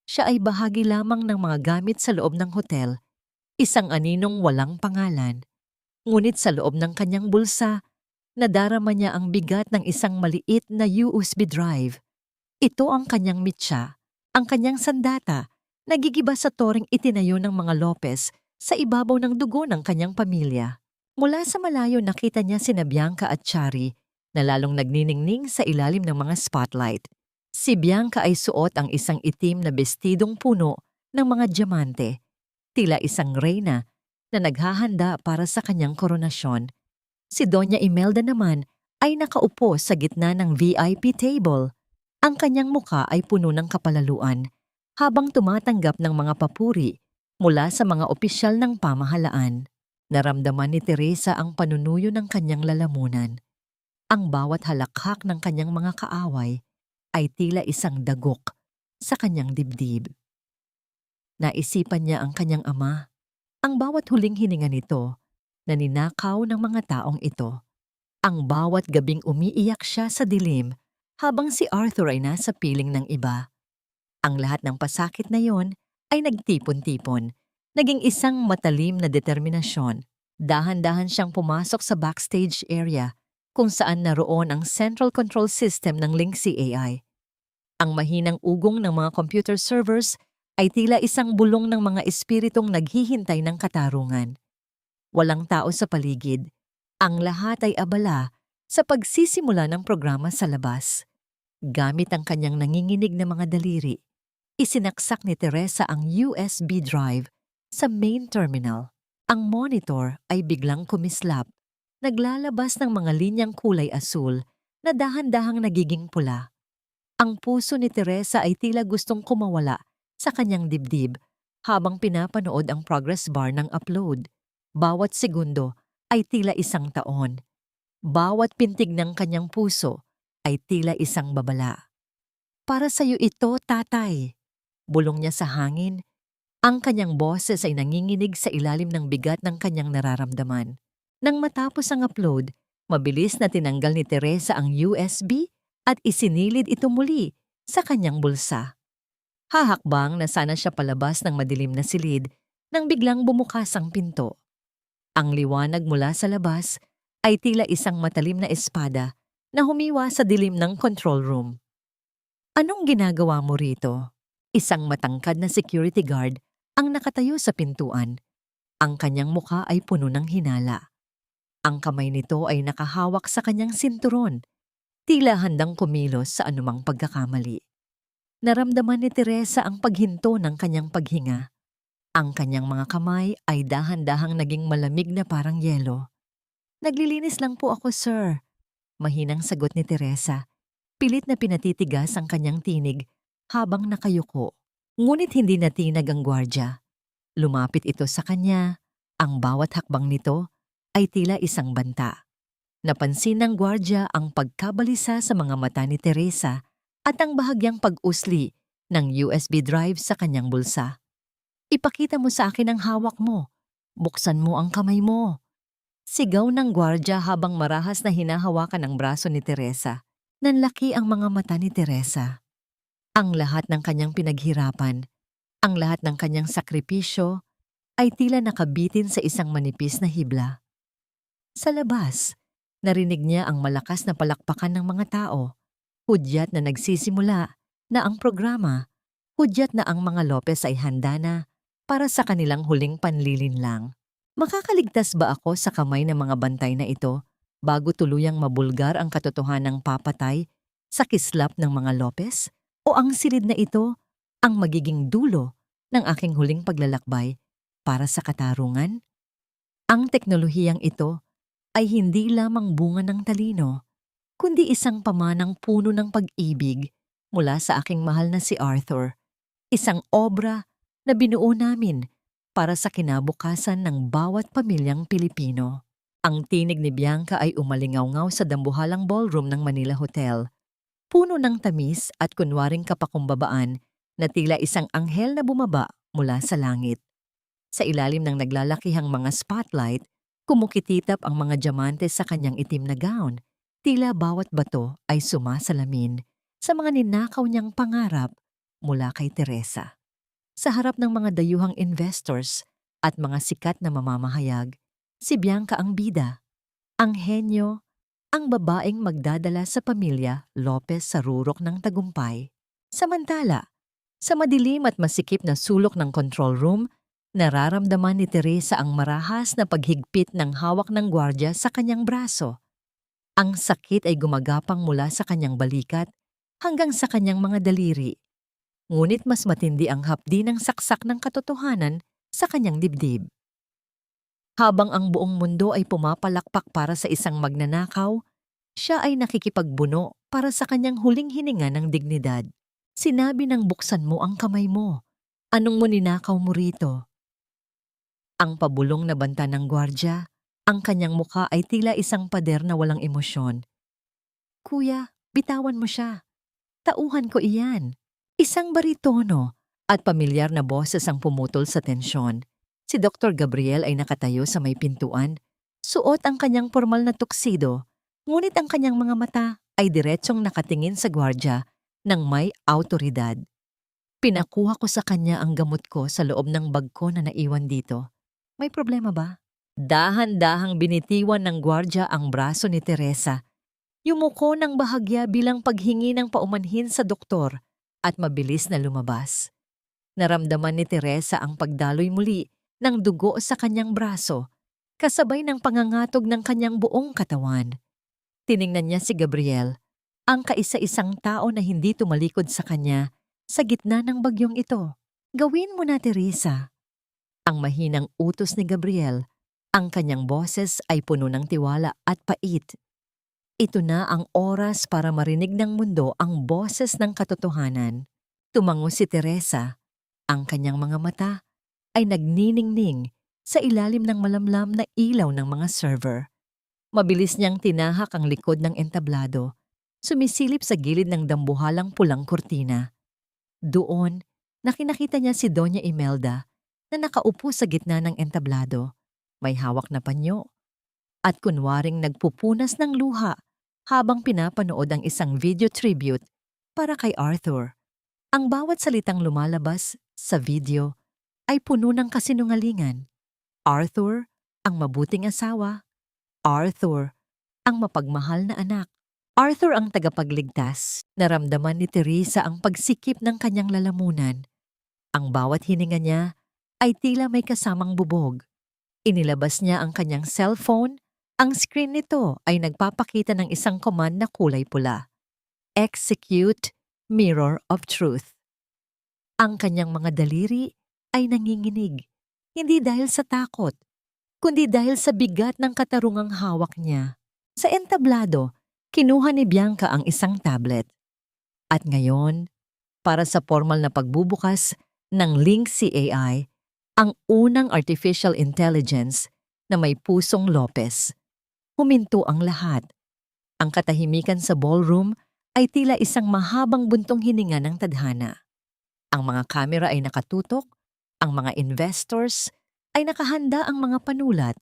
siya ay bahagi lamang ng mga gamit sa loob ng hotel, isang aninong walang pangalan. Ngunit sa loob ng kanyang bulsa, Nadarama niya ang bigat ng isang maliit na USB drive. Ito ang kanyang mitya, ang kanyang sandata, nagigiba sa toring itinayo ng mga Lopez sa ibabaw ng dugo ng kanyang pamilya. Mula sa malayo nakita niya sina Bianca at Chari na lalong nagniningning sa ilalim ng mga spotlight. Si Bianca ay suot ang isang itim na bestidong puno ng mga diamante, tila isang reyna na naghahanda para sa kanyang koronasyon. Si Doña Imelda naman ay nakaupo sa gitna ng VIP table. Ang kanyang muka ay puno ng kapalaluan habang tumatanggap ng mga papuri mula sa mga opisyal ng pamahalaan. Naramdaman ni Teresa ang panunuyo ng kanyang lalamunan. Ang bawat halakhak ng kanyang mga kaaway ay tila isang dagok sa kanyang dibdib. Naisipan niya ang kanyang ama, ang bawat huling hininga nito na ninakaw ng mga taong ito. Ang bawat gabing umiiyak siya sa dilim habang si Arthur ay nasa piling ng iba. Ang lahat ng pasakit na yon ay nagtipon-tipon, naging isang matalim na determinasyon. Dahan-dahan siyang pumasok sa backstage area kung saan naroon ang central control system ng Lingxi AI. Ang mahinang ugong ng mga computer servers ay tila isang bulong ng mga espiritong naghihintay ng katarungan. Walang tao sa paligid. Ang lahat ay abala sa pagsisimula ng programa sa labas. Gamit ang kanyang nanginginig na mga daliri, isinaksak ni Teresa ang USB drive sa main terminal. Ang monitor ay biglang kumislap, naglalabas ng mga linyang kulay asul na dahan-dahang nagiging pula. Ang puso ni Teresa ay tila gustong kumawala sa kanyang dibdib habang pinapanood ang progress bar ng upload. Bawat segundo ay tila isang taon. Bawat pintig ng kanyang puso ay tila isang babala. Para sa iyo ito, tatay. Bulong niya sa hangin. Ang kanyang boses ay nanginginig sa ilalim ng bigat ng kanyang nararamdaman. Nang matapos ang upload, mabilis na tinanggal ni Teresa ang USB at isinilid ito muli sa kanyang bulsa. Hahakbang na sana siya palabas ng madilim na silid nang biglang bumukas ang pinto. Ang liwanag mula sa labas ay tila isang matalim na espada na humiwa sa dilim ng control room. Anong ginagawa mo rito? Isang matangkad na security guard ang nakatayo sa pintuan. Ang kanyang mukha ay puno ng hinala. Ang kamay nito ay nakahawak sa kanyang sinturon, tila handang kumilos sa anumang pagkakamali. Naramdaman ni Teresa ang paghinto ng kanyang paghinga. Ang kanyang mga kamay ay dahan-dahang naging malamig na parang yelo. Naglilinis lang po ako, sir. Mahinang sagot ni Teresa. Pilit na pinatitigas ang kanyang tinig habang nakayuko. Ngunit hindi natinag ang gwardya. Lumapit ito sa kanya. Ang bawat hakbang nito ay tila isang banta. Napansin ng gwardya ang pagkabalisa sa mga mata ni Teresa at ang bahagyang pag-usli ng USB drive sa kanyang bulsa. Ipakita mo sa akin ang hawak mo. Buksan mo ang kamay mo. Sigaw ng gwardya habang marahas na hinahawakan ang braso ni Teresa. Nanlaki ang mga mata ni Teresa. Ang lahat ng kanyang pinaghirapan, ang lahat ng kanyang sakripisyo ay tila nakabitin sa isang manipis na hibla. Sa labas, narinig niya ang malakas na palakpakan ng mga tao. Hudyat na nagsisimula na ang programa. Hudyat na ang mga Lopez ay handa na para sa kanilang huling panlilinlang. Makakaligtas ba ako sa kamay ng mga bantay na ito bago tuluyang mabulgar ang katotohanang papatay sa kislap ng mga Lopez? O ang silid na ito ang magiging dulo ng aking huling paglalakbay para sa katarungan? Ang teknolohiyang ito ay hindi lamang bunga ng talino, kundi isang pamanang puno ng pag-ibig mula sa aking mahal na si Arthur. Isang obra na binuo namin para sa kinabukasan ng bawat pamilyang Pilipino. Ang tinig ni Bianca ay umalingaw-ngaw sa dambuhalang ballroom ng Manila Hotel. Puno ng tamis at kunwaring kapakumbabaan na tila isang anghel na bumaba mula sa langit. Sa ilalim ng naglalakihang mga spotlight, kumukititap ang mga diamante sa kanyang itim na gown. Tila bawat bato ay sumasalamin sa mga ninakaw niyang pangarap mula kay Teresa. Sa harap ng mga dayuhang investors at mga sikat na mamamahayag, si Bianca ang bida, ang henyo, ang babaeng magdadala sa pamilya Lopez sa rurok ng tagumpay. Samantala, sa madilim at masikip na sulok ng control room, nararamdaman ni Teresa ang marahas na paghigpit ng hawak ng gwardya sa kanyang braso. Ang sakit ay gumagapang mula sa kanyang balikat hanggang sa kanyang mga daliri. Ngunit mas matindi ang hapdi ng saksak ng katotohanan sa kanyang dibdib. Habang ang buong mundo ay pumapalakpak para sa isang magnanakaw, siya ay nakikipagbuno para sa kanyang huling hininga ng dignidad. Sinabi ng buksan mo ang kamay mo. Anong mo ninakaw mo rito? Ang pabulong na banta ng gwardya, ang kanyang muka ay tila isang pader na walang emosyon. Kuya, bitawan mo siya. Tauhan ko iyan. Isang baritono at pamilyar na boses ang pumutol sa tensyon. Si Dr. Gabriel ay nakatayo sa may pintuan. Suot ang kanyang formal na tuksido, ngunit ang kanyang mga mata ay diretsong nakatingin sa gwardya ng may awtoridad. Pinakuha ko sa kanya ang gamot ko sa loob ng bag ko na naiwan dito. May problema ba? Dahan-dahang binitiwan ng gwardya ang braso ni Teresa. Yumuko ng bahagya bilang paghingi ng paumanhin sa doktor at mabilis na lumabas. Naramdaman ni Teresa ang pagdaloy muli ng dugo sa kanyang braso, kasabay ng pangangatog ng kanyang buong katawan. Tiningnan niya si Gabriel, ang kaisa-isang tao na hindi tumalikod sa kanya sa gitna ng bagyong ito. Gawin mo na, Teresa. Ang mahinang utos ni Gabriel, ang kanyang boses ay puno ng tiwala at pait. Ito na ang oras para marinig ng mundo ang boses ng katotohanan. Tumango si Teresa. Ang kanyang mga mata ay nagniningning sa ilalim ng malamlam na ilaw ng mga server. Mabilis niyang tinahak ang likod ng entablado, sumisilip sa gilid ng dambuhalang pulang kurtina. Doon, nakita niya si Doña Imelda na nakaupo sa gitna ng entablado. May hawak na panyo at kunwaring nagpupunas ng luha habang pinapanood ang isang video tribute para kay Arthur. Ang bawat salitang lumalabas sa video ay puno ng kasinungalingan. Arthur, ang mabuting asawa. Arthur, ang mapagmahal na anak. Arthur ang tagapagligtas. Naramdaman ni Teresa ang pagsikip ng kanyang lalamunan. Ang bawat hininga niya ay tila may kasamang bubog. Inilabas niya ang kanyang cellphone. Ang screen nito ay nagpapakita ng isang command na kulay pula. Execute Mirror of Truth. Ang kanyang mga daliri ay nanginginig, hindi dahil sa takot, kundi dahil sa bigat ng katarungang hawak niya. Sa entablado, kinuha ni Bianca ang isang tablet. At ngayon, para sa formal na pagbubukas ng Link CAI, ang unang artificial intelligence na may pusong Lopez. Huminto ang lahat. Ang katahimikan sa ballroom ay tila isang mahabang buntong hininga ng tadhana. Ang mga kamera ay nakatutok, ang mga investors ay nakahanda ang mga panulat,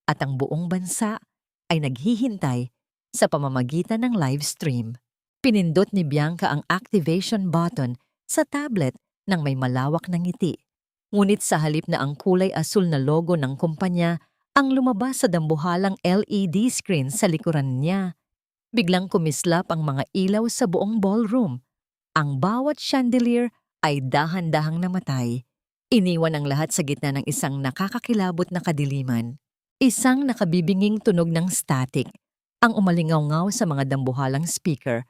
at ang buong bansa ay naghihintay sa pamamagitan ng live stream. Pinindot ni Bianca ang activation button sa tablet ng may malawak na ngiti. Ngunit sa halip na ang kulay asul na logo ng kumpanya ang lumabas sa dambuhalang LED screen sa likuran niya, biglang kumislap ang mga ilaw sa buong ballroom. Ang bawat chandelier ay dahan-dahang namatay. Iniwan ang lahat sa gitna ng isang nakakakilabot na kadiliman. Isang nakabibinging tunog ng static ang umalingaw-ngaw sa mga dambuhalang speaker,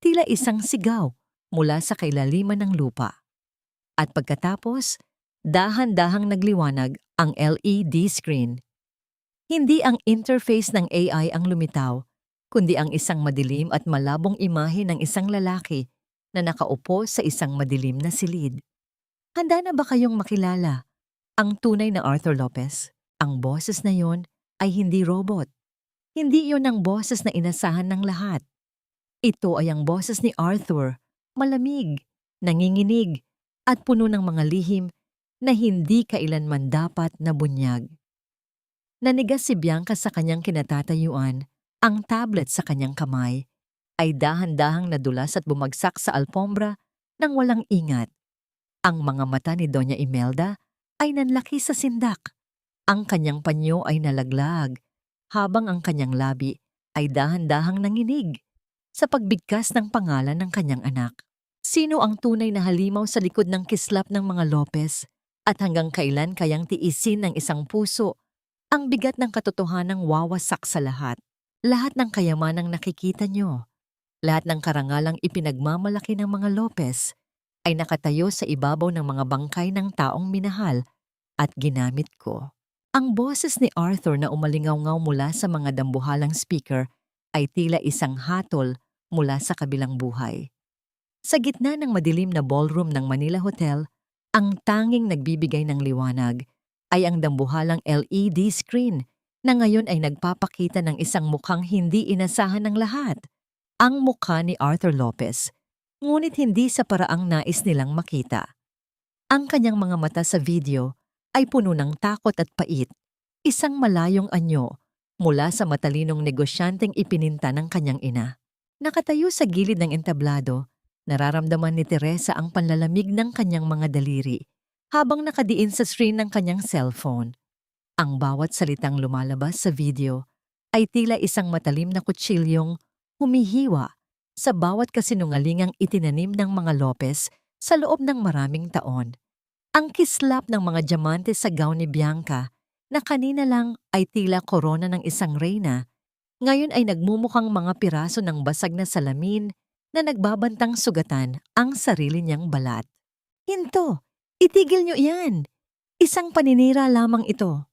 tila isang sigaw mula sa kailaliman ng lupa. At pagkatapos, dahan-dahang nagliwanag ang LED screen. Hindi ang interface ng AI ang lumitaw, kundi ang isang madilim at malabong imahe ng isang lalaki na nakaupo sa isang madilim na silid. Handa na ba kayong makilala ang tunay na Arthur Lopez? Ang boses na yon ay hindi robot. Hindi yon ang boses na inasahan ng lahat. Ito ay ang boses ni Arthur, malamig, nanginginig, at puno ng mga lihim na hindi kailanman dapat nabunyag. Nanigas si Bianca sa kanyang kinatatayuan, ang tablet sa kanyang kamay ay dahan-dahang nadulas at bumagsak sa alpombra nang walang ingat. Ang mga mata ni Doña Imelda ay nanlaki sa sindak. Ang kanyang panyo ay nalaglag, habang ang kanyang labi ay dahan-dahang nanginig sa pagbigkas ng pangalan ng kanyang anak. Sino ang tunay na halimaw sa likod ng kislap ng mga Lopez at hanggang kailan kayang tiisin ng isang puso ang bigat ng katotohanang wawasak sa lahat? Lahat ng kayamanang nakikita nyo, lahat ng karangalang ipinagmamalaki ng mga Lopez ay nakatayo sa ibabaw ng mga bangkay ng taong minahal at ginamit ko. Ang boses ni Arthur na umalingaw-ngaw mula sa mga dambuhalang speaker ay tila isang hatol mula sa kabilang buhay. Sa gitna ng madilim na ballroom ng Manila Hotel, ang tanging nagbibigay ng liwanag ay ang dambuhalang LED screen na ngayon ay nagpapakita ng isang mukhang hindi inasahan ng lahat. Ang mukha ni Arthur Lopez, ngunit hindi sa paraang nais nilang makita. Ang kanyang mga mata sa video ay puno ng takot at pait, isang malayong anyo mula sa matalinong negosyanteng ipininta ng kanyang ina. Nakatayo sa gilid ng entablado, nararamdaman ni Teresa ang panlalamig ng kanyang mga daliri habang nakadiin sa screen ng kanyang cellphone. Ang bawat salitang lumalabas sa video ay tila isang matalim na kutsilyong humihiwa sa bawat kasinungalingang itinanim ng mga Lopez sa loob ng maraming taon. Ang kislap ng mga diamante sa gown ni Bianca na kanina lang ay tila korona ng isang reyna, ngayon ay nagmumukhang mga piraso ng basag na salamin na nagbabantang sugatan ang sarili niyang balat. Hinto! Itigil niyo iyan! Isang paninira lamang ito.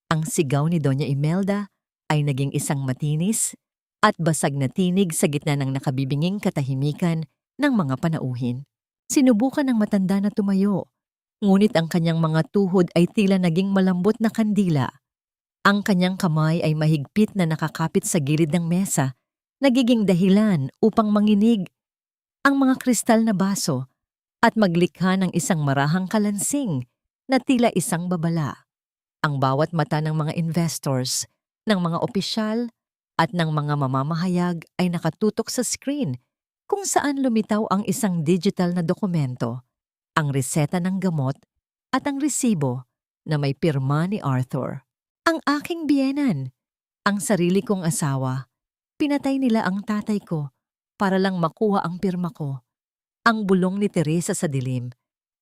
Ang sigaw ni Doña Imelda ay naging isang matinis at basag na tinig sa gitna ng nakabibinging katahimikan ng mga panauhin. Sinubukan ng matanda na tumayo, ngunit ang kanyang mga tuhod ay tila naging malambot na kandila. Ang kanyang kamay ay mahigpit na nakakapit sa gilid ng mesa, nagiging dahilan upang manginig ang mga kristal na baso at maglikha ng isang marahang kalansing na tila isang babala. Ang bawat mata ng mga investors, ng mga opisyal at ng mga mamamahayag ay nakatutok sa screen kung saan lumitaw ang isang digital na dokumento, ang reseta ng gamot at ang resibo na may pirma ni Arthur. Ang aking biyenan, ang sarili kong asawa, pinatay nila ang tatay ko para lang makuha ang pirma ko. Ang bulong ni Teresa sa dilim,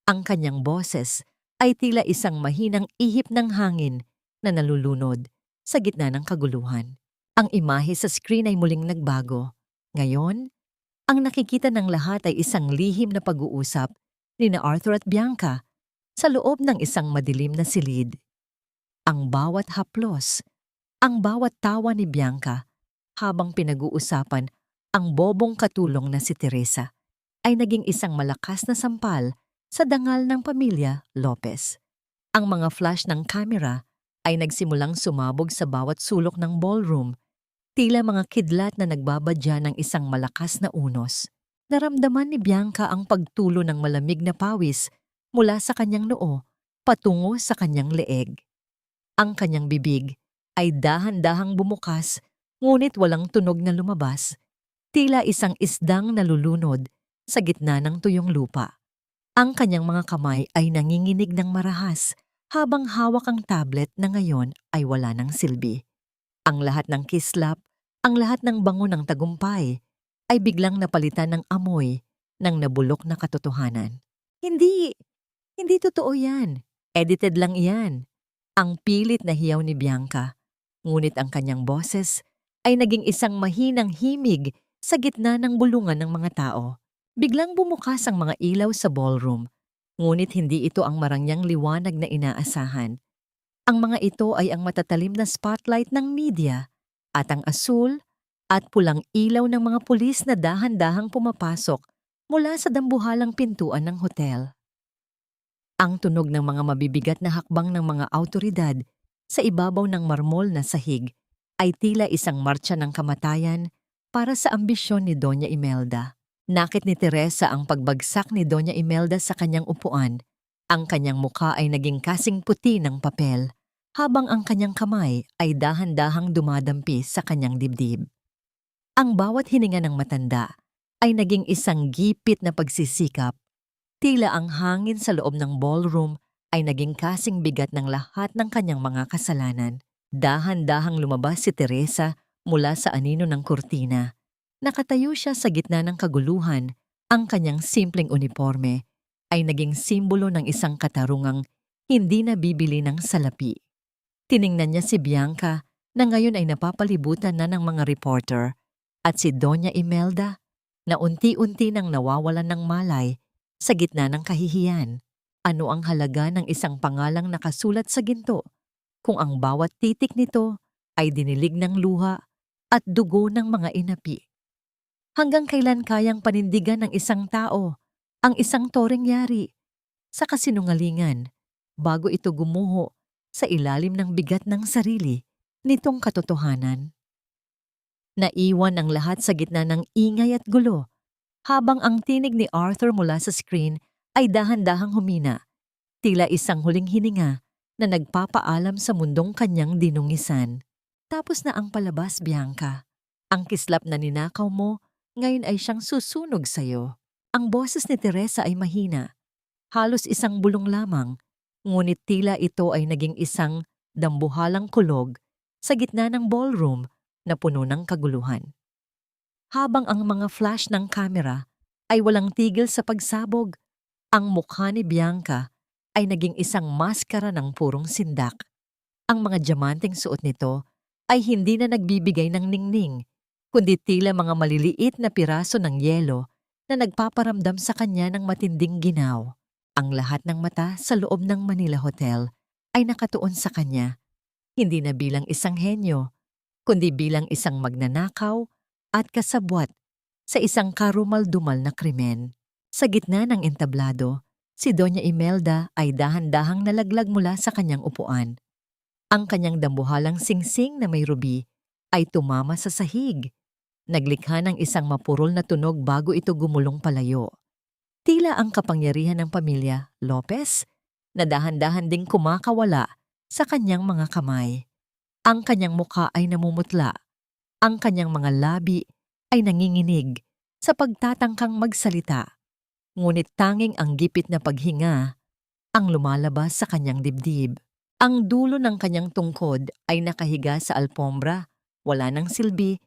ang kanyang boses ay tila isang mahinang ihip ng hangin na nalulunod sa gitna ng kaguluhan. Ang imahe sa screen ay muling nagbago. Ngayon, ang nakikita ng lahat ay isang lihim na pag-uusap ni na Arthur at Bianca sa loob ng isang madilim na silid. Ang bawat haplos, ang bawat tawa ni Bianca habang pinag-uusapan ang bobong katulong na si Teresa ay naging isang malakas na sampal sa dangal ng pamilya Lopez. Ang mga flash ng kamera ay nagsimulang sumabog sa bawat sulok ng ballroom, tila mga kidlat na nagbabadya ng isang malakas na unos. Naramdaman ni Bianca ang pagtulo ng malamig na pawis mula sa kanyang noo patungo sa kanyang leeg. Ang kanyang bibig ay dahan-dahang bumukas, ngunit walang tunog na lumabas, tila isang isdang nalulunod sa gitna ng tuyong lupa. Ang kanyang mga kamay ay nanginginig ng marahas habang hawak ang tablet na ngayon ay wala ng silbi. Ang lahat ng kislap, ang lahat ng bango ng tagumpay ay biglang napalitan ng amoy ng nabulok na katotohanan. Hindi totoo yan. Edited lang iyan. Ang pilit na hiyaw ni Bianca, ngunit ang kanyang boses ay naging isang mahinang himig sa gitna ng bulungan ng mga tao. Biglang bumukas ang mga ilaw sa ballroom, ngunit hindi ito ang marangyang liwanag na inaasahan. Ang mga ito ay ang matatalim na spotlight ng media at ang asul at pulang ilaw ng mga pulis na dahan-dahang pumapasok mula sa dambuhalang pintuan ng hotel. Ang tunog ng mga mabibigat na hakbang ng mga awtoridad sa ibabaw ng marmol na sahig ay tila isang martsa ng kamatayan para sa ambisyon ni Doña Imelda. Nakit ni Teresa ang pagbagsak ni Doña Imelda sa kanyang upuan. Ang kanyang mukha ay naging kasing puti ng papel, habang ang kanyang kamay ay dahan-dahang dumadampi sa kanyang dibdib. Ang bawat hininga ng matanda ay naging isang gipit na pagsisikap. Tila ang hangin sa loob ng ballroom ay naging kasing bigat ng lahat ng kanyang mga kasalanan. Dahan-dahang lumabas si Teresa Mula sa anino ng kurtina, nakatayo siya sa gitna ng kaguluhan. Ang kanyang simpleng uniforme ay naging simbolo ng isang katarungang hindi nabibili ng salapi. Tiningnan niya si Bianca na ngayon ay napapalibutan na ng mga reporter at si Doña Imelda na unti-unti nang nawawalan ng malay sa gitna ng kahihiyan. Ano ang halaga ng isang pangalang nakasulat sa ginto kung ang bawat titik nito ay dinilig ng luha at dugo ng mga inapi? Hanggang kailan kayang panindigan ng isang tao ang isang toreng yari sa kasinungalingan bago ito gumuho sa ilalim ng bigat ng sarili nitong katotohanan? Naiwan ang lahat sa gitna ng ingay at gulo habang ang tinig ni Arthur mula sa screen ay dahan-dahang humina, tila isang huling hininga na nagpapaalam sa mundong kanyang dinungisan. Tapos na ang palabas, Bianca. Ang kislap na ninakaw mo ngayon ay siyang susunog sa'yo. Ang boses ni Teresa ay mahina, halos isang bulong lamang, ngunit tila ito ay naging isang dambuhalang kulog sa gitna ng ballroom na puno ng kaguluhan. Habang ang mga flash ng kamera ay walang tigil sa pagsabog, ang mukha ni Bianca ay naging isang maskara ng purong sindak. Ang mga diamanteng suot nito ay hindi na nagbibigay ng ningning, kundi tila mga maliliit na piraso ng yelo na nagpaparamdam sa kanya ng matinding ginaw. Ang lahat ng mata sa loob ng Manila Hotel ay nakatuon sa kanya, hindi na bilang isang henyo, kundi bilang isang magnanakaw at kasabwat sa isang karumal-dumal na krimen. Sa gitna ng entablado, si Doña Imelda ay dahan-dahang nalaglag mula sa kanyang upuan. Ang kanyang dambuhalang singsing na may ruby ay tumama sa sahig. Naglikha ng isang mapurol na tunog bago ito gumulong palayo. Tila ang kapangyarihan ng pamilya Lopez na dahan-dahan ding kumakawala sa kanyang mga kamay. Ang kanyang mukha ay namumutla. Ang kanyang mga labi ay nanginginig sa pagtatangkang magsalita. Ngunit tanging ang gipit na paghinga ang lumalabas sa kanyang dibdib. Ang dulo ng kanyang tungkod ay nakahiga sa alpombra, wala ng silbi,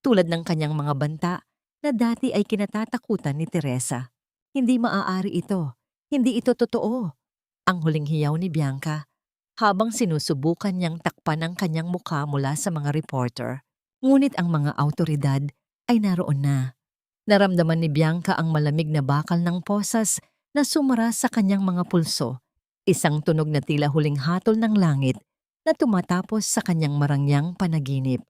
tulad ng kanyang mga banta na dati ay kinatatakutan ni Teresa. Hindi maaari ito. Hindi ito totoo. Ang huling hiyaw ni Bianca habang sinusubukan niyang takpan ang kanyang mukha mula sa mga reporter. Ngunit ang mga autoridad ay naroon na. Naramdaman ni Bianca ang malamig na bakal ng posas na sumara sa kanyang mga pulso. Isang tunog na tila huling hatol ng langit na tumatapos sa kanyang marangyang panaginip.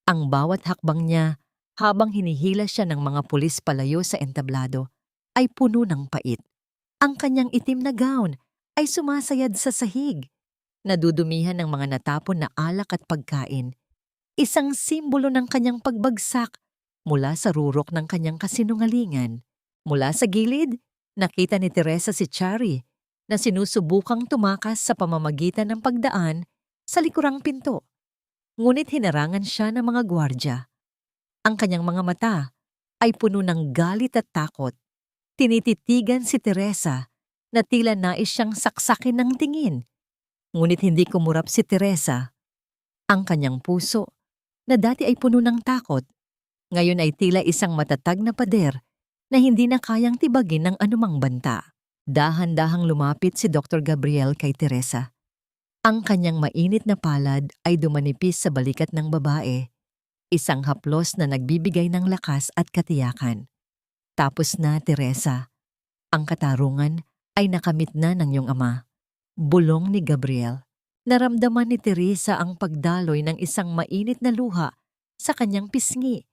Ang bawat hakbang niya habang hinihila siya ng mga pulis palayo sa entablado ay puno ng pait. Ang kanyang itim na gown ay sumasayad sa sahig, nadudumihan ng mga natapon na alak at pagkain. Isang simbolo ng kanyang pagbagsak mula sa rurok ng kanyang kasinungalingan. Mula sa gilid, nakita ni Teresa si Chari na sinusubukang tumakas sa pamamagitan ng pagdaan sa likurang pinto. Ngunit hinarangan siya ng mga gwardya. Ang kanyang mga mata ay puno ng galit at takot. Tinititigan si Teresa na tila nais siyang saksakin ng tingin. Ngunit hindi kumurap si Teresa. Ang kanyang puso, na dati ay puno ng takot, ngayon ay tila isang matatag na pader na hindi na kayang tibagin ng anumang banta. Dahan-dahang lumapit si Dr. Gabriel kay Teresa. Ang kanyang mainit na palad ay dumanipis sa balikat ng babae, isang haplos na nagbibigay ng lakas at katiyakan. Tapos na, Teresa. Ang katarungan ay nakamit na ng iyong ama. Bulong ni Gabriel. Naramdaman ni Teresa ang pagdaloy ng isang mainit na luha sa kanyang pisngi.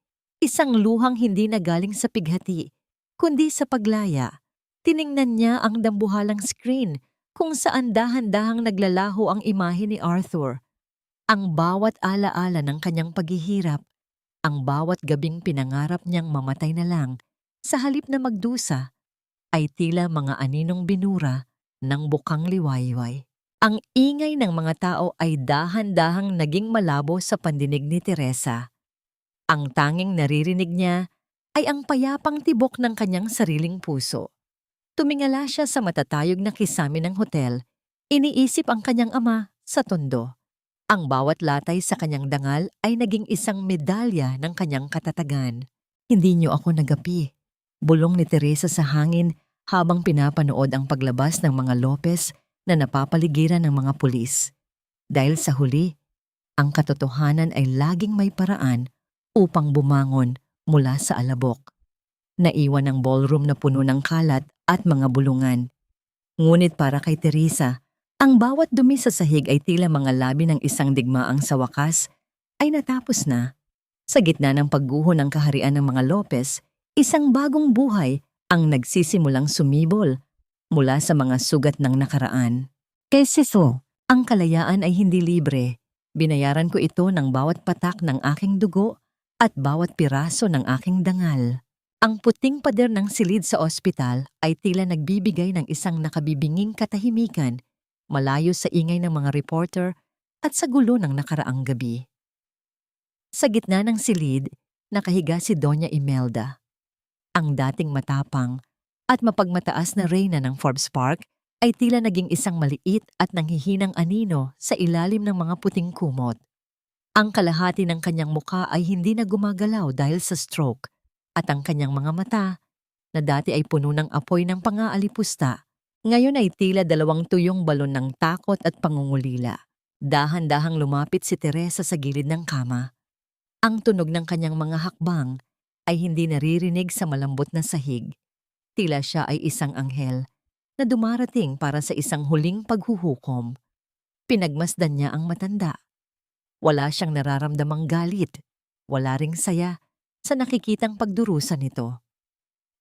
Isang luhang hindi na galing sa pighati, kundi sa paglaya. Tiningnan niya ang dambuhalang screen kung saan dahan-dahang naglalaho ang imahe ni Arthur. Ang bawat alaala ng kanyang paghihirap, ang bawat gabing pinangarap niyang mamatay na lang sa halip na magdusa, ay tila mga aninong binura ng bukang liwayway. Ang ingay ng mga tao ay dahan-dahang naging malabo sa pandinig ni Teresa. Ang tanging naririnig niya ay ang payapang tibok ng kanyang sariling puso. Tumingala siya sa matatayog na kisame ng hotel, iniisip ang kanyang ama sa tondo. Ang bawat latay sa kanyang dangal ay naging isang medalya ng kanyang katatagan. Hindi niyo ako nagapi. Bulong ni Teresa sa hangin habang pinapanood ang paglabas ng mga Lopez na napapaligiran ng mga pulis. Dahil sa huli, ang katotohanan ay laging may paraan upang bumangon mula sa alabok. Naiwan ang ballroom na puno ng kalat at mga bulungan. Ngunit para kay Teresa, ang bawat dumi sa sahig ay tila mga labi ng isang digmaang sa wakas ay natapos na. Sa gitna ng pagguho ng kaharian ng mga Lopez, isang bagong buhay ang nagsisimulang sumibol mula sa mga sugat ng nakaraan. Kesiso, ang kalayaan ay hindi libre. Binayaran ko ito ng bawat patak ng aking dugo at bawat piraso ng aking dangal. Ang puting pader ng silid sa ospital ay tila nagbibigay ng isang nakabibinging katahimikan malayo sa ingay ng mga reporter at sa gulo ng nakaraang gabi. Sa gitna ng silid, nakahiga si Doña Imelda. Ang dating matapang at mapagmataas na reyna ng Forbes Park ay tila naging isang maliit at nanghihinang anino sa ilalim ng mga puting kumot. Ang kalahati ng kanyang muka ay hindi na gumagalaw dahil sa stroke at ang kanyang mga mata, na dati ay puno ng apoy ng pangaalipusta, ngayon ay tila 2 tuyong balon ng takot at pangungulila. Dahan-dahang lumapit si Teresa sa gilid ng kama. Ang tunog ng kanyang mga hakbang ay hindi naririnig sa malambot na sahig. Tila siya ay isang anghel na dumarating para sa isang huling paghuhukom. Pinagmasdan niya ang matanda. Wala siyang nararamdamang galit, wala ring saya sa nakikitang pagdurusa nito.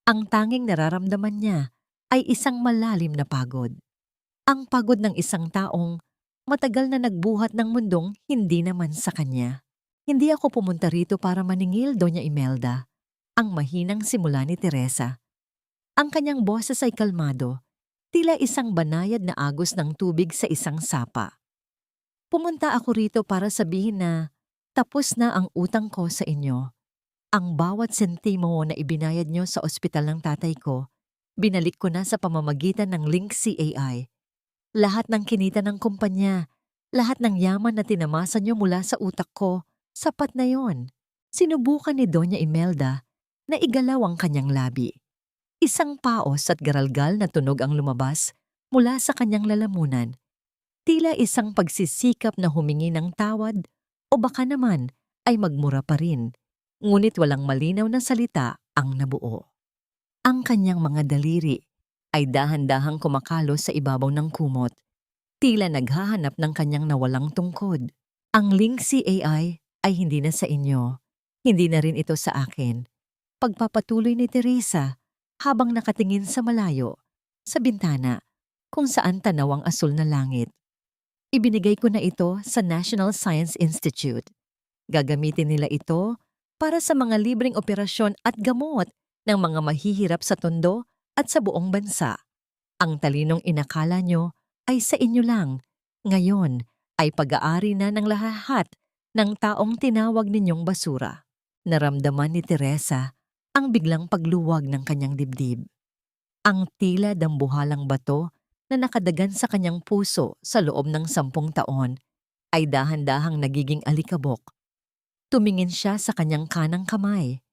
Ang tanging nararamdaman niya ay isang malalim na pagod. Ang pagod ng isang taong matagal na nagbuhat ng mundong hindi naman sa kanya. Hindi ako pumunta rito para maningil, Doña Imelda. Ang mahinang simula ni Teresa. Ang kanyang boses ay kalmado, tila isang banayad na agos ng tubig sa isang sapa. Pumunta ako rito para sabihin na tapos na ang utang ko sa inyo. Ang bawat sentimo na ibinayad nyo sa ospital ng tatay ko, binalik ko na sa pamamagitan ng Link CAI. Lahat ng kinita ng kumpanya, lahat ng yaman na tinamasa nyo mula sa utak ko, sapat na yon. Sinubukan ni Doña Imelda na igalaw ang kanyang labi. Isang paos at garalgal na tunog ang lumabas mula sa kanyang lalamunan. Tila isang pagsisikap na humingi ng tawad o baka naman ay magmura pa rin. Ngunit walang malinaw na salita ang nabuo. Ang kanyang mga daliri ay dahan-dahang kumakalo sa ibabaw ng kumot. Tila naghahanap ng kanyang nawalang tungkod. Ang Link CAI ay hindi na sa inyo. Hindi na rin ito sa akin. Pagpapatuloy ni Teresa habang nakatingin sa malayo, sa bintana, kung saan tanaw ang asul na langit. Ibinigay ko na ito sa National Science Institute. Gagamitin nila ito para sa mga libreng operasyon at gamot ng mga mahihirap sa tondo at sa buong bansa. Ang talinong inakala nyo ay sa inyo lang. Ngayon ay pag-aari na ng lahat ng taong tinawag ninyong basura. Naramdaman ni Teresa ang biglang pagluwag ng kanyang dibdib. Ang tila dambuhalang bato na nakadagan sa kanyang puso sa loob ng 10 taon ay dahan-dahang nagiging alikabok. Tumingin siya sa kanyang kanang kamay,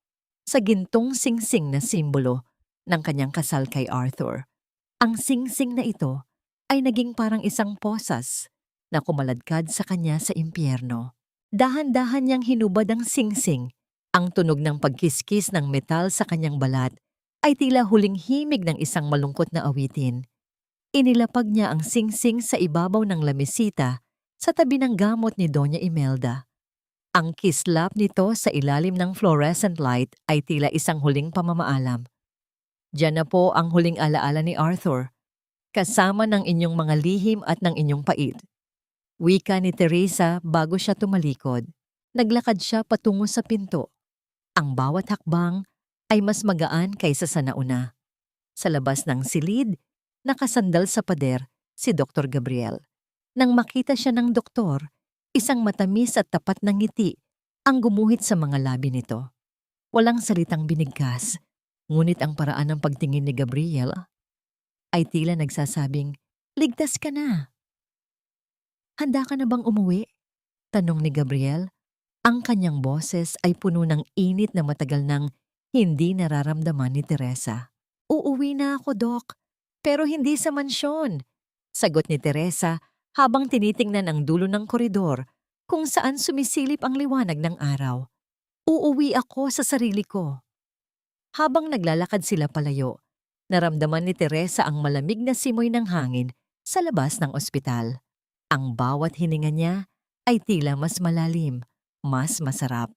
sa gintong singsing na simbolo ng kanyang kasal kay Arthur. Ang singsing na ito ay naging parang isang posas na kumaladkad sa kanya sa impyerno. Dahan-dahan niyang hinubad ang singsing. Ang tunog ng pagkiskis ng metal sa kanyang balat ay tila huling himig ng isang malungkot na awitin. Inilapag niya ang singsing sa ibabaw ng lamesita sa tabi ng gamot ni Doña Imelda. Ang kislap nito sa ilalim ng fluorescent light ay tila isang huling pamamaalam. Diyan na po ang huling alaala ni Arthur, kasama ng inyong mga lihim at ng inyong pait. Wika ni Teresa bago siya tumalikod. Naglakad siya patungo sa pinto. Ang bawat hakbang ay mas magaan kaysa sa nauna. Sa labas ng silid, nakasandal sa pader si Dr. Gabriel. Nang makita siya ng doktor, isang matamis at tapat na ngiti ang gumuhit sa mga labi nito. Walang salitang binigkas, ngunit ang paraan ng pagtingin ni Gabriel ay tila nagsasabing, "Ligtas ka na. Handa ka na bang umuwi?" Tanong ni Gabriel. Ang kanyang boses ay puno ng init na matagal nang hindi nararamdaman ni Teresa. Uuwi na ako, Dok. Pero hindi sa mansyon. Sagot ni Teresa habang tinitingnan ang dulo ng koridor kung saan sumisilip ang liwanag ng araw. Uuwi ako sa sarili ko. Habang naglalakad sila palayo, naramdaman ni Teresa ang malamig na simoy ng hangin sa labas ng ospital. Ang bawat hininga niya ay tila mas malalim, mas masarap.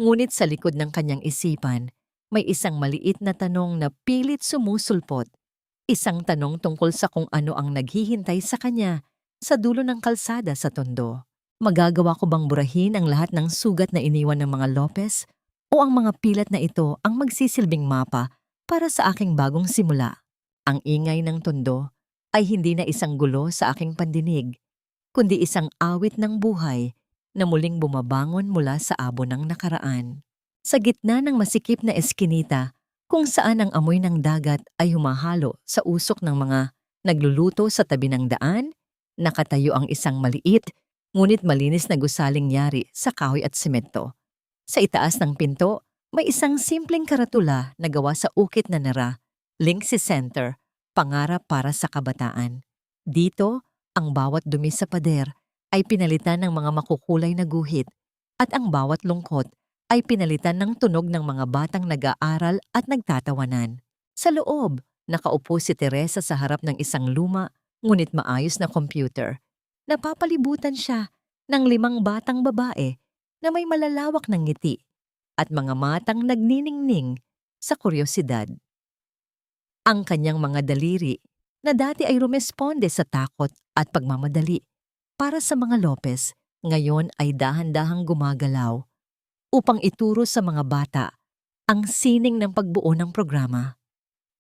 Ngunit sa likod ng kanyang isipan, may isang maliit na tanong na pilit sumusulpot. Isang tanong tungkol sa kung ano ang naghihintay sa kanya sa dulo ng kalsada sa Tondo. Magagawa ko bang burahin ang lahat ng sugat na iniwan ng mga Lopez? O ang mga pilat na ito ang magsisilbing mapa para sa aking bagong simula? Ang ingay ng Tondo ay hindi na isang gulo sa aking pandinig, kundi isang awit ng buhay na muling bumabangon mula sa abo ng nakaraan. Sa gitna ng masikip na eskinita, kung saan ang amoy ng dagat ay humahalo sa usok ng mga nagluluto sa tabi ng daan, nakatayo ang isang maliit ngunit malinis na gusaling yari sa kahoy at semento. Sa itaas ng pinto, may isang simpleng karatula na gawa sa ukit na nara, Linksy Center, pangarap para sa kabataan. Dito, ang bawat dumi sa pader ay pinalitan ng mga makukulay na guhit at ang bawat lungkot ay pinalitan ng tunog ng mga batang nag-aaral at nagtatawanan. Sa loob, nakaupo si Teresa sa harap ng isang luma ngunit maayos na computer. Napapalibutan siya ng 5 batang babae na may malalawak ng ngiti at mga matang nagniningning sa kuryosidad. Ang kanyang mga daliri na dati ay rumesponde sa takot at pagmamadali para sa mga Lopez, ngayon ay dahan-dahang gumagalaw upang ituro sa mga bata ang sining ng pagbuo ng programa.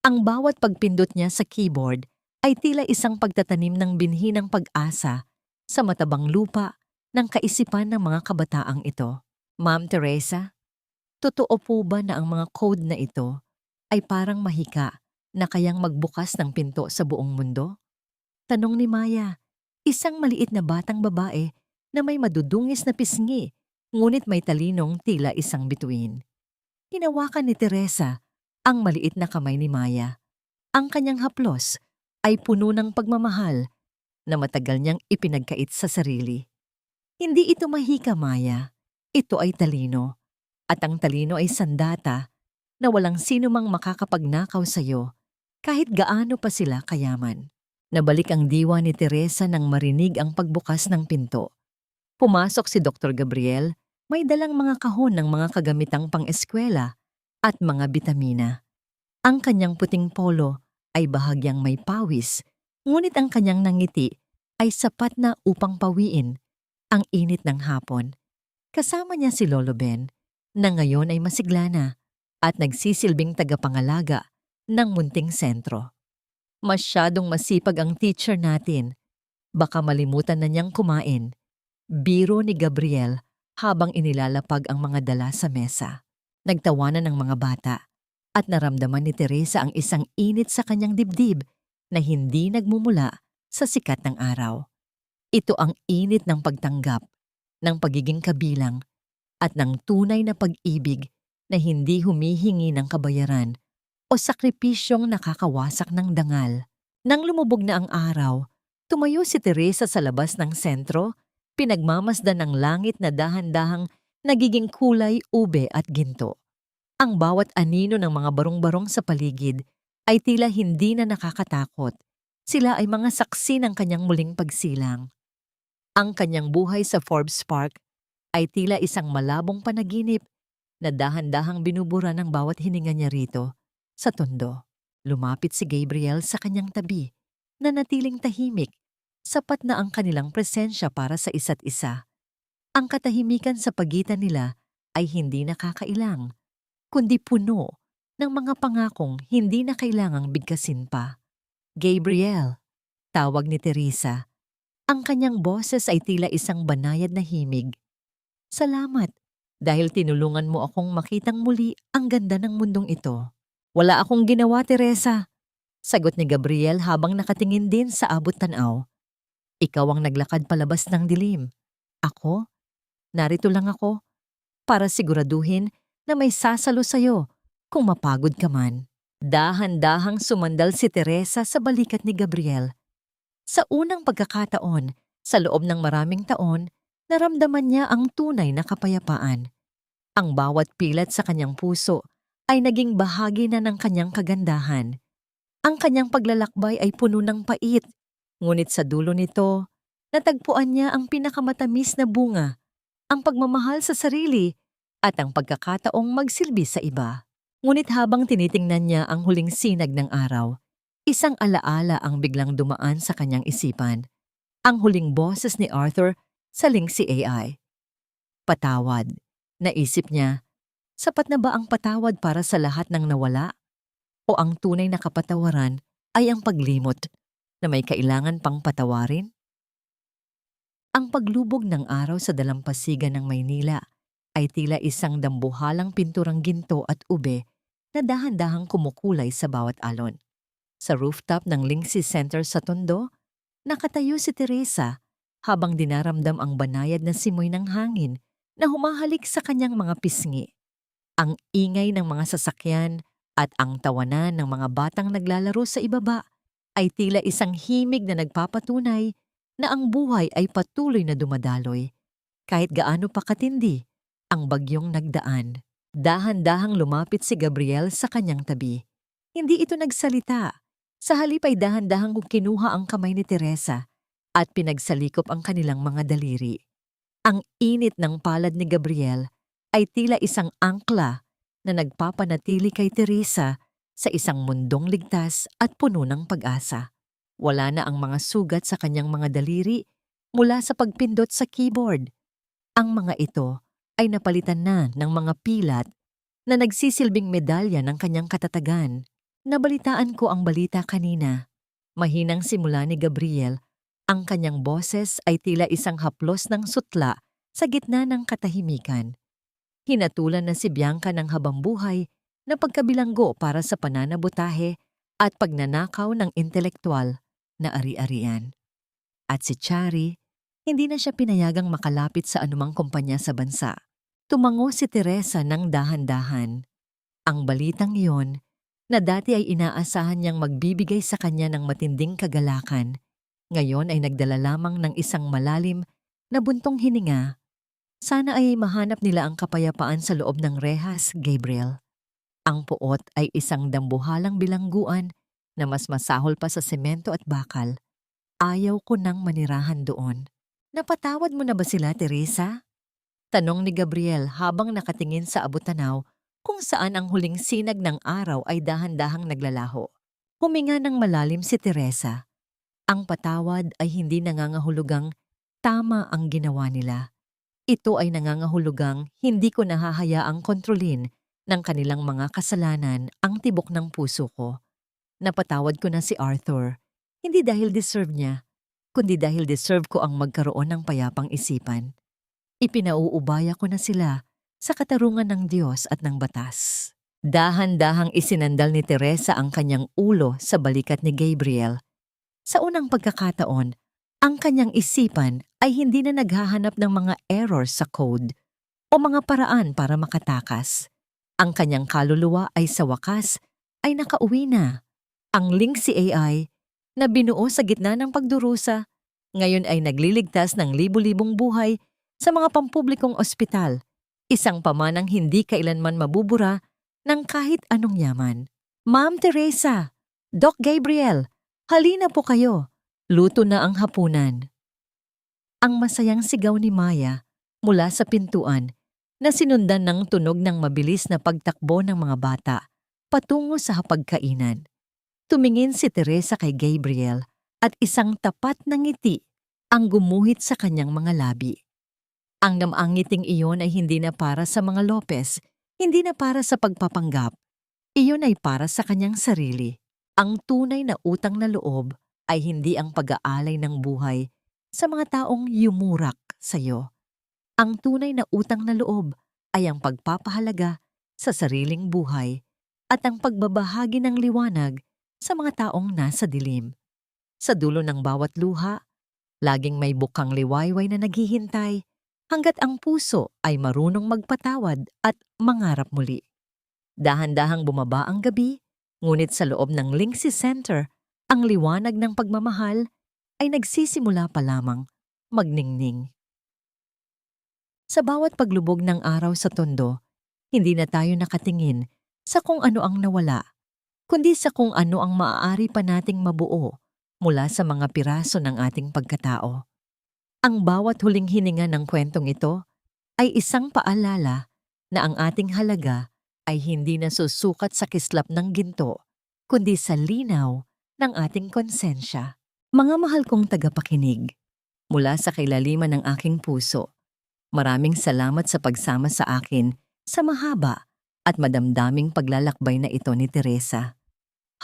Ang bawat pagpindot niya sa keyboard ay tila isang pagtatanim ng binhi ng pag-asa sa matabang lupa ng kaisipan ng mga kabataang ito. Ma'am Teresa, totoo po ba na ang mga code na ito ay parang mahika na kayang magbukas ng pinto sa buong mundo? Tanong ni Maya, isang maliit na batang babae na may madudungis na pisngi ngunit may talinong tila isang bituin. Hinawakan ni Teresa ang maliit na kamay ni Maya. Ang kanyang haplos ay puno ng pagmamahal na matagal niyang ipinagkait sa sarili. Hindi ito mahika, Maya. Ito ay talino. At ang talino ay sandata na walang sino mang makakapagnakaw sa iyo kahit gaano pa sila kayaman. Nabalik ang diwa ni Teresa nang marinig ang pagbukas ng pinto. Pumasok si Dr. Gabriel, may dalang mga kahon ng mga kagamitang pang-eskwela at mga bitamina. Ang kanyang puting polo ay bahagyang may pawis, ngunit ang kanyang nangiti ay sapat na upang pawiin ang init ng hapon. Kasama niya si Lolo Ben, na ngayon ay masigla na at nagsisilbing tagapangalaga ng munting sentro. Masyadong masipag ang teacher natin. Baka malimutan na niyang kumain. Biro ni Gabriel habang inilalapag ang mga dala sa mesa. Nagtawanan ng mga bata at naramdaman ni Teresa ang isang init sa kanyang dibdib na hindi nagmumula sa sikat ng araw. Ito ang init ng pagtanggap, ng pagiging kabilang, at ng tunay na pag-ibig na hindi humihingi ng kabayaran o sakripisyong nakakawasak ng dangal. Nang lumubog na ang araw, tumayo si Teresa sa labas ng sentro, pinagmamasdan ng langit na dahan-dahang nagiging kulay ube at ginto. Ang bawat anino ng mga barong-barong sa paligid ay tila hindi na nakakatakot. Sila ay mga saksi ng kanyang muling pagsilang. Ang kanyang buhay sa Forbes Park ay tila isang malabong panaginip na dahan-dahang binubura ng bawat hininga niya rito sa Tondo. Lumapit si Gabriel sa kanyang tabi na natiling tahimik, sapat na ang kanilang presensya para sa isa't isa. Ang katahimikan sa pagitan nila ay hindi nakakailang, kundi puno ng mga pangakong hindi na kailangang bigkasin pa. Gabriel, tawag ni Teresa. Ang kanyang boses ay tila isang banayad na himig. Salamat dahil tinulungan mo akong makitang muli ang ganda ng mundong ito. Wala akong ginawa, Teresa. Sagot ni Gabriel habang nakatingin din sa abot tanaw. Ikaw ang naglakad palabas ng dilim. Ako, Narito lang ako para siguraduhin na may sasalo sa'yo kung mapagod ka man. Dahan-dahang sumandal si Teresa sa balikat ni Gabriel. Sa unang pagkakataon, sa loob ng maraming taon, naramdaman niya ang tunay na kapayapaan. Ang bawat pilat sa kanyang puso ay naging bahagi na ng kanyang kagandahan. Ang kanyang paglalakbay ay puno ng pait, ngunit sa dulo nito, natagpuan niya ang pinakamatamis na bunga, ang pagmamahal sa sarili at ang pagkakataong magsilbi sa iba. Ngunit habang tinitingnan niya ang huling sinag ng araw, isang alaala ang biglang dumaan sa kanyang isipan. Ang huling boses ni Arthur sa link si AI. Patawad. Naisip niya, sapat na ba ang patawad para sa lahat ng nawala? O ang tunay na kapatawaran ay ang paglimot na may kailangan pang patawarin? Ang paglubog ng araw sa dalampasigan ng Maynila ay tila isang dambuhalang pinturang ginto at ube na dahan-dahang kumukulay sa bawat alon. Sa rooftop ng Linksy Center sa Tondo, nakatayo si Teresa habang dinaramdam ang banayad na simoy ng hangin na humahalik sa kanyang mga pisngi. Ang ingay ng mga sasakyan at ang tawanan ng mga batang naglalaro sa ibaba ay tila isang himig na nagpapatunay na ang buhay ay patuloy na dumadaloy. Kahit gaano pa katindi ang bagyong nagdaan. Dahan-dahang lumapit si Gabriel sa kanyang tabi. Hindi ito nagsalita. Sa halip ay dahan-dahang kinuha ang kamay ni Teresa at pinagsalikop ang kanilang mga daliri. Ang init ng palad ni Gabriel ay tila isang angkla na nagpapanatili kay Teresa sa isang mundong ligtas at puno ng pag-asa. Wala na ang mga sugat sa kanyang mga daliri mula sa pagpindot sa keyboard. Ang mga ito ay napalitan na ng mga pilat na nagsisilbing medalya ng kanyang katatagan. Nabalitaan ko ang balita kanina. Mahinang simula ni Gabriel, ang kanyang boses ay tila isang haplos ng sutla sa gitna ng katahimikan. Hinatulan na si Bianca ng habambuhay na pagkabilanggo para sa pananabutahe at pagnanakaw ng intelektual na ari-arian. At si Chari, hindi na siya pinayagang makalapit sa anumang kumpanya sa bansa. Tumango si Teresa ng dahan-dahan. Ang balitang iyon, na dati ay inaasahan niyang magbibigay sa kanya ng matinding kagalakan, ngayon ay nagdala lamang ng isang malalim na buntong hininga. Sana ay mahanap nila ang kapayapaan sa loob ng rehas, Gabriel. Ang puot ay isang dambuhalang bilangguan na mas masahol pa sa semento at bakal. Ayaw ko nang manirahan doon. Napatawad mo na ba sila, Teresa? Tanong ni Gabriel habang nakatingin sa abot-tanaw kung saan ang huling sinag ng araw ay dahan-dahang naglalaho. Huminga ng malalim si Teresa. Ang patawad ay hindi nangangahulugang tama ang ginawa nila. Ito ay nangangahulugang hindi ko nahahayaang kontrolin ng kanilang mga kasalanan ang tibok ng puso ko. Napatawad ko na si Arthur, hindi dahil deserve niya, kundi dahil deserve ko ang magkaroon ng payapang isipan. Ipinauubaya ko na sila sa katarungan ng Diyos at ng batas. Dahan-dahang isinandal ni Teresa ang kanyang ulo sa balikat ni Gabriel. Sa unang pagkakataon, ang kanyang isipan ay hindi na naghahanap ng mga errors sa code o mga paraan para makatakas. Ang kanyang kaluluwa ay sa wakas ay nakauwi na. Ang Linksy AI na binuo sa gitna ng pagdurusa, ngayon ay nagliligtas ng libu-libong buhay sa mga pampublikong ospital, isang pamanang hindi kailanman mabubura ng kahit anong yaman. Ma'am Teresa, Doc Gabriel, halina po kayo. Luto na ang hapunan. Ang masayang sigaw ni Maya mula sa pintuan na sinundan ng tunog ng mabilis na pagtakbo ng mga bata patungo sa hapagkainan. Tumingin si Teresa kay Gabriel at isang tapat na ngiti ang gumuhit sa kanyang mga labi. Ang ngiting iyon ay hindi na para sa mga Lopez, hindi na para sa pagpapanggap. Iyon ay para sa kanyang sarili. Ang tunay na utang na loob ay hindi ang pag-aalay ng buhay sa mga taong yumurak sa iyo. Ang tunay na utang na loob ay ang pagpapahalaga sa sariling buhay at ang pagbabahagi ng liwanag sa mga taong nasa dilim. Sa dulo ng bawat luha, laging may bukang liwayway na naghihintay hanggat ang puso ay marunong magpatawad at mangarap muli. Dahan-dahang bumaba ang gabi, ngunit sa loob ng Linksy Center, ang liwanag ng pagmamahal ay nagsisimula pa lamang magningning. Sa bawat paglubog ng araw sa tondo, hindi na tayo nakatingin sa kung ano ang nawala, kundi sa kung ano ang maaari pa nating mabuo mula sa mga piraso ng ating pagkatao. Ang bawat huling hininga ng kwentong ito ay isang paalala na ang ating halaga ay hindi nasusukat sa kislap ng ginto, kundi sa linaw ng ating konsensya. Mga mahal kong tagapakinig, mula sa kailaliman ng aking puso, maraming salamat sa pagsama sa akin sa mahaba at madamdaming paglalakbay na ito ni Teresa.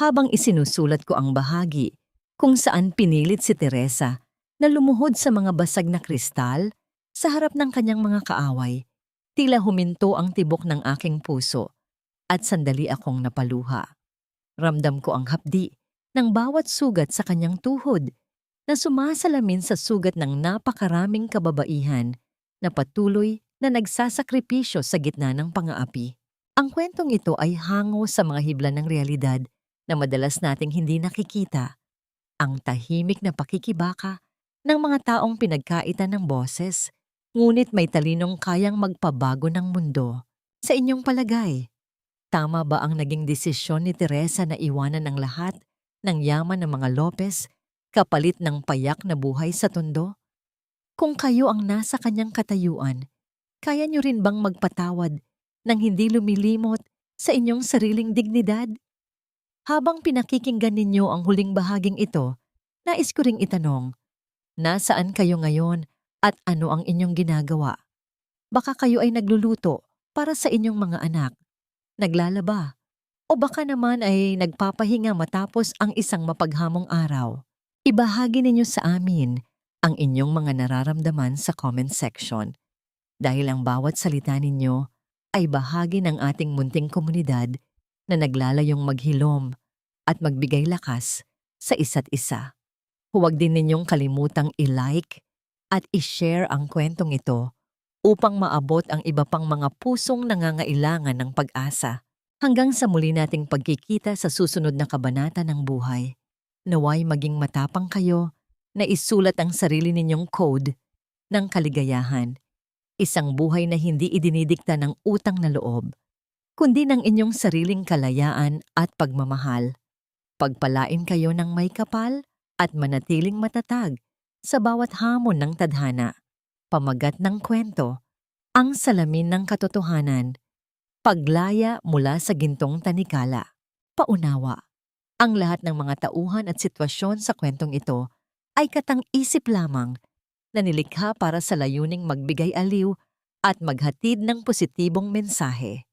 Habang isinusulat ko ang bahagi kung saan pinilit si Teresa na lumuhod sa mga basag na kristal sa harap ng kanyang mga kaaway, tila huminto ang tibok ng aking puso at sandali akong napaluha. Ramdam ko ang hapdi ng bawat sugat sa kanyang tuhod na sumasalamin sa sugat ng napakaraming kababaihan na patuloy na nagsasakripisyo sa gitna ng pang-aapi. Ang kwentong ito ay hango sa mga hibla ng realidad na madalas nating hindi nakikita. Ang tahimik na pakikibaka ng mga taong pinagkaitan ng boses, ngunit may talinong kayang magpabago ng mundo. Sa inyong palagay, tama ba ang naging desisyon ni Teresa na iwanan ang lahat ng yaman ng mga Lopez kapalit ng payak na buhay sa tondo? Kung kayo ang nasa kanyang katayuan, kaya niyo rin bang magpatawad nang hindi lumilimot sa inyong sariling dignidad? Habang pinakikinggan ninyo ang huling bahaging ito, nais ko ring itanong, nasaan kayo ngayon at ano ang inyong ginagawa? Baka kayo ay nagluluto para sa inyong mga anak, naglalaba, o baka naman ay nagpapahinga matapos ang isang mapaghamong araw. Ibahagi ninyo sa amin ang inyong mga nararamdaman sa comment section dahil ang bawat salita ninyo ay bahagi ng ating munting komunidad na naglalayong maghilom at magbigay lakas sa isa't isa. Huwag din ninyong kalimutang i-like at i-share ang kwentong ito upang maabot ang iba pang mga pusong nangangailangan ng pag-asa. Hanggang sa muli nating pagkikita sa susunod na kabanata ng buhay, naway maging matapang kayo na isulat ang sarili ninyong code ng kaligayahan. Isang buhay na hindi idinidikta ng utang na loob, kundi ng inyong sariling kalayaan at pagmamahal. Pagpalain kayo ng may kapal at manatiling matatag sa bawat hamon ng tadhana. Pamagat ng kwento, ang salamin ng katotohanan. Paglaya mula sa gintong tanikala. Paunawa, ang lahat ng mga tauhan at sitwasyon sa kwentong ito ay katang-isip lamang na nilikha para sa layuning magbigay aliw at maghatid ng positibong mensahe.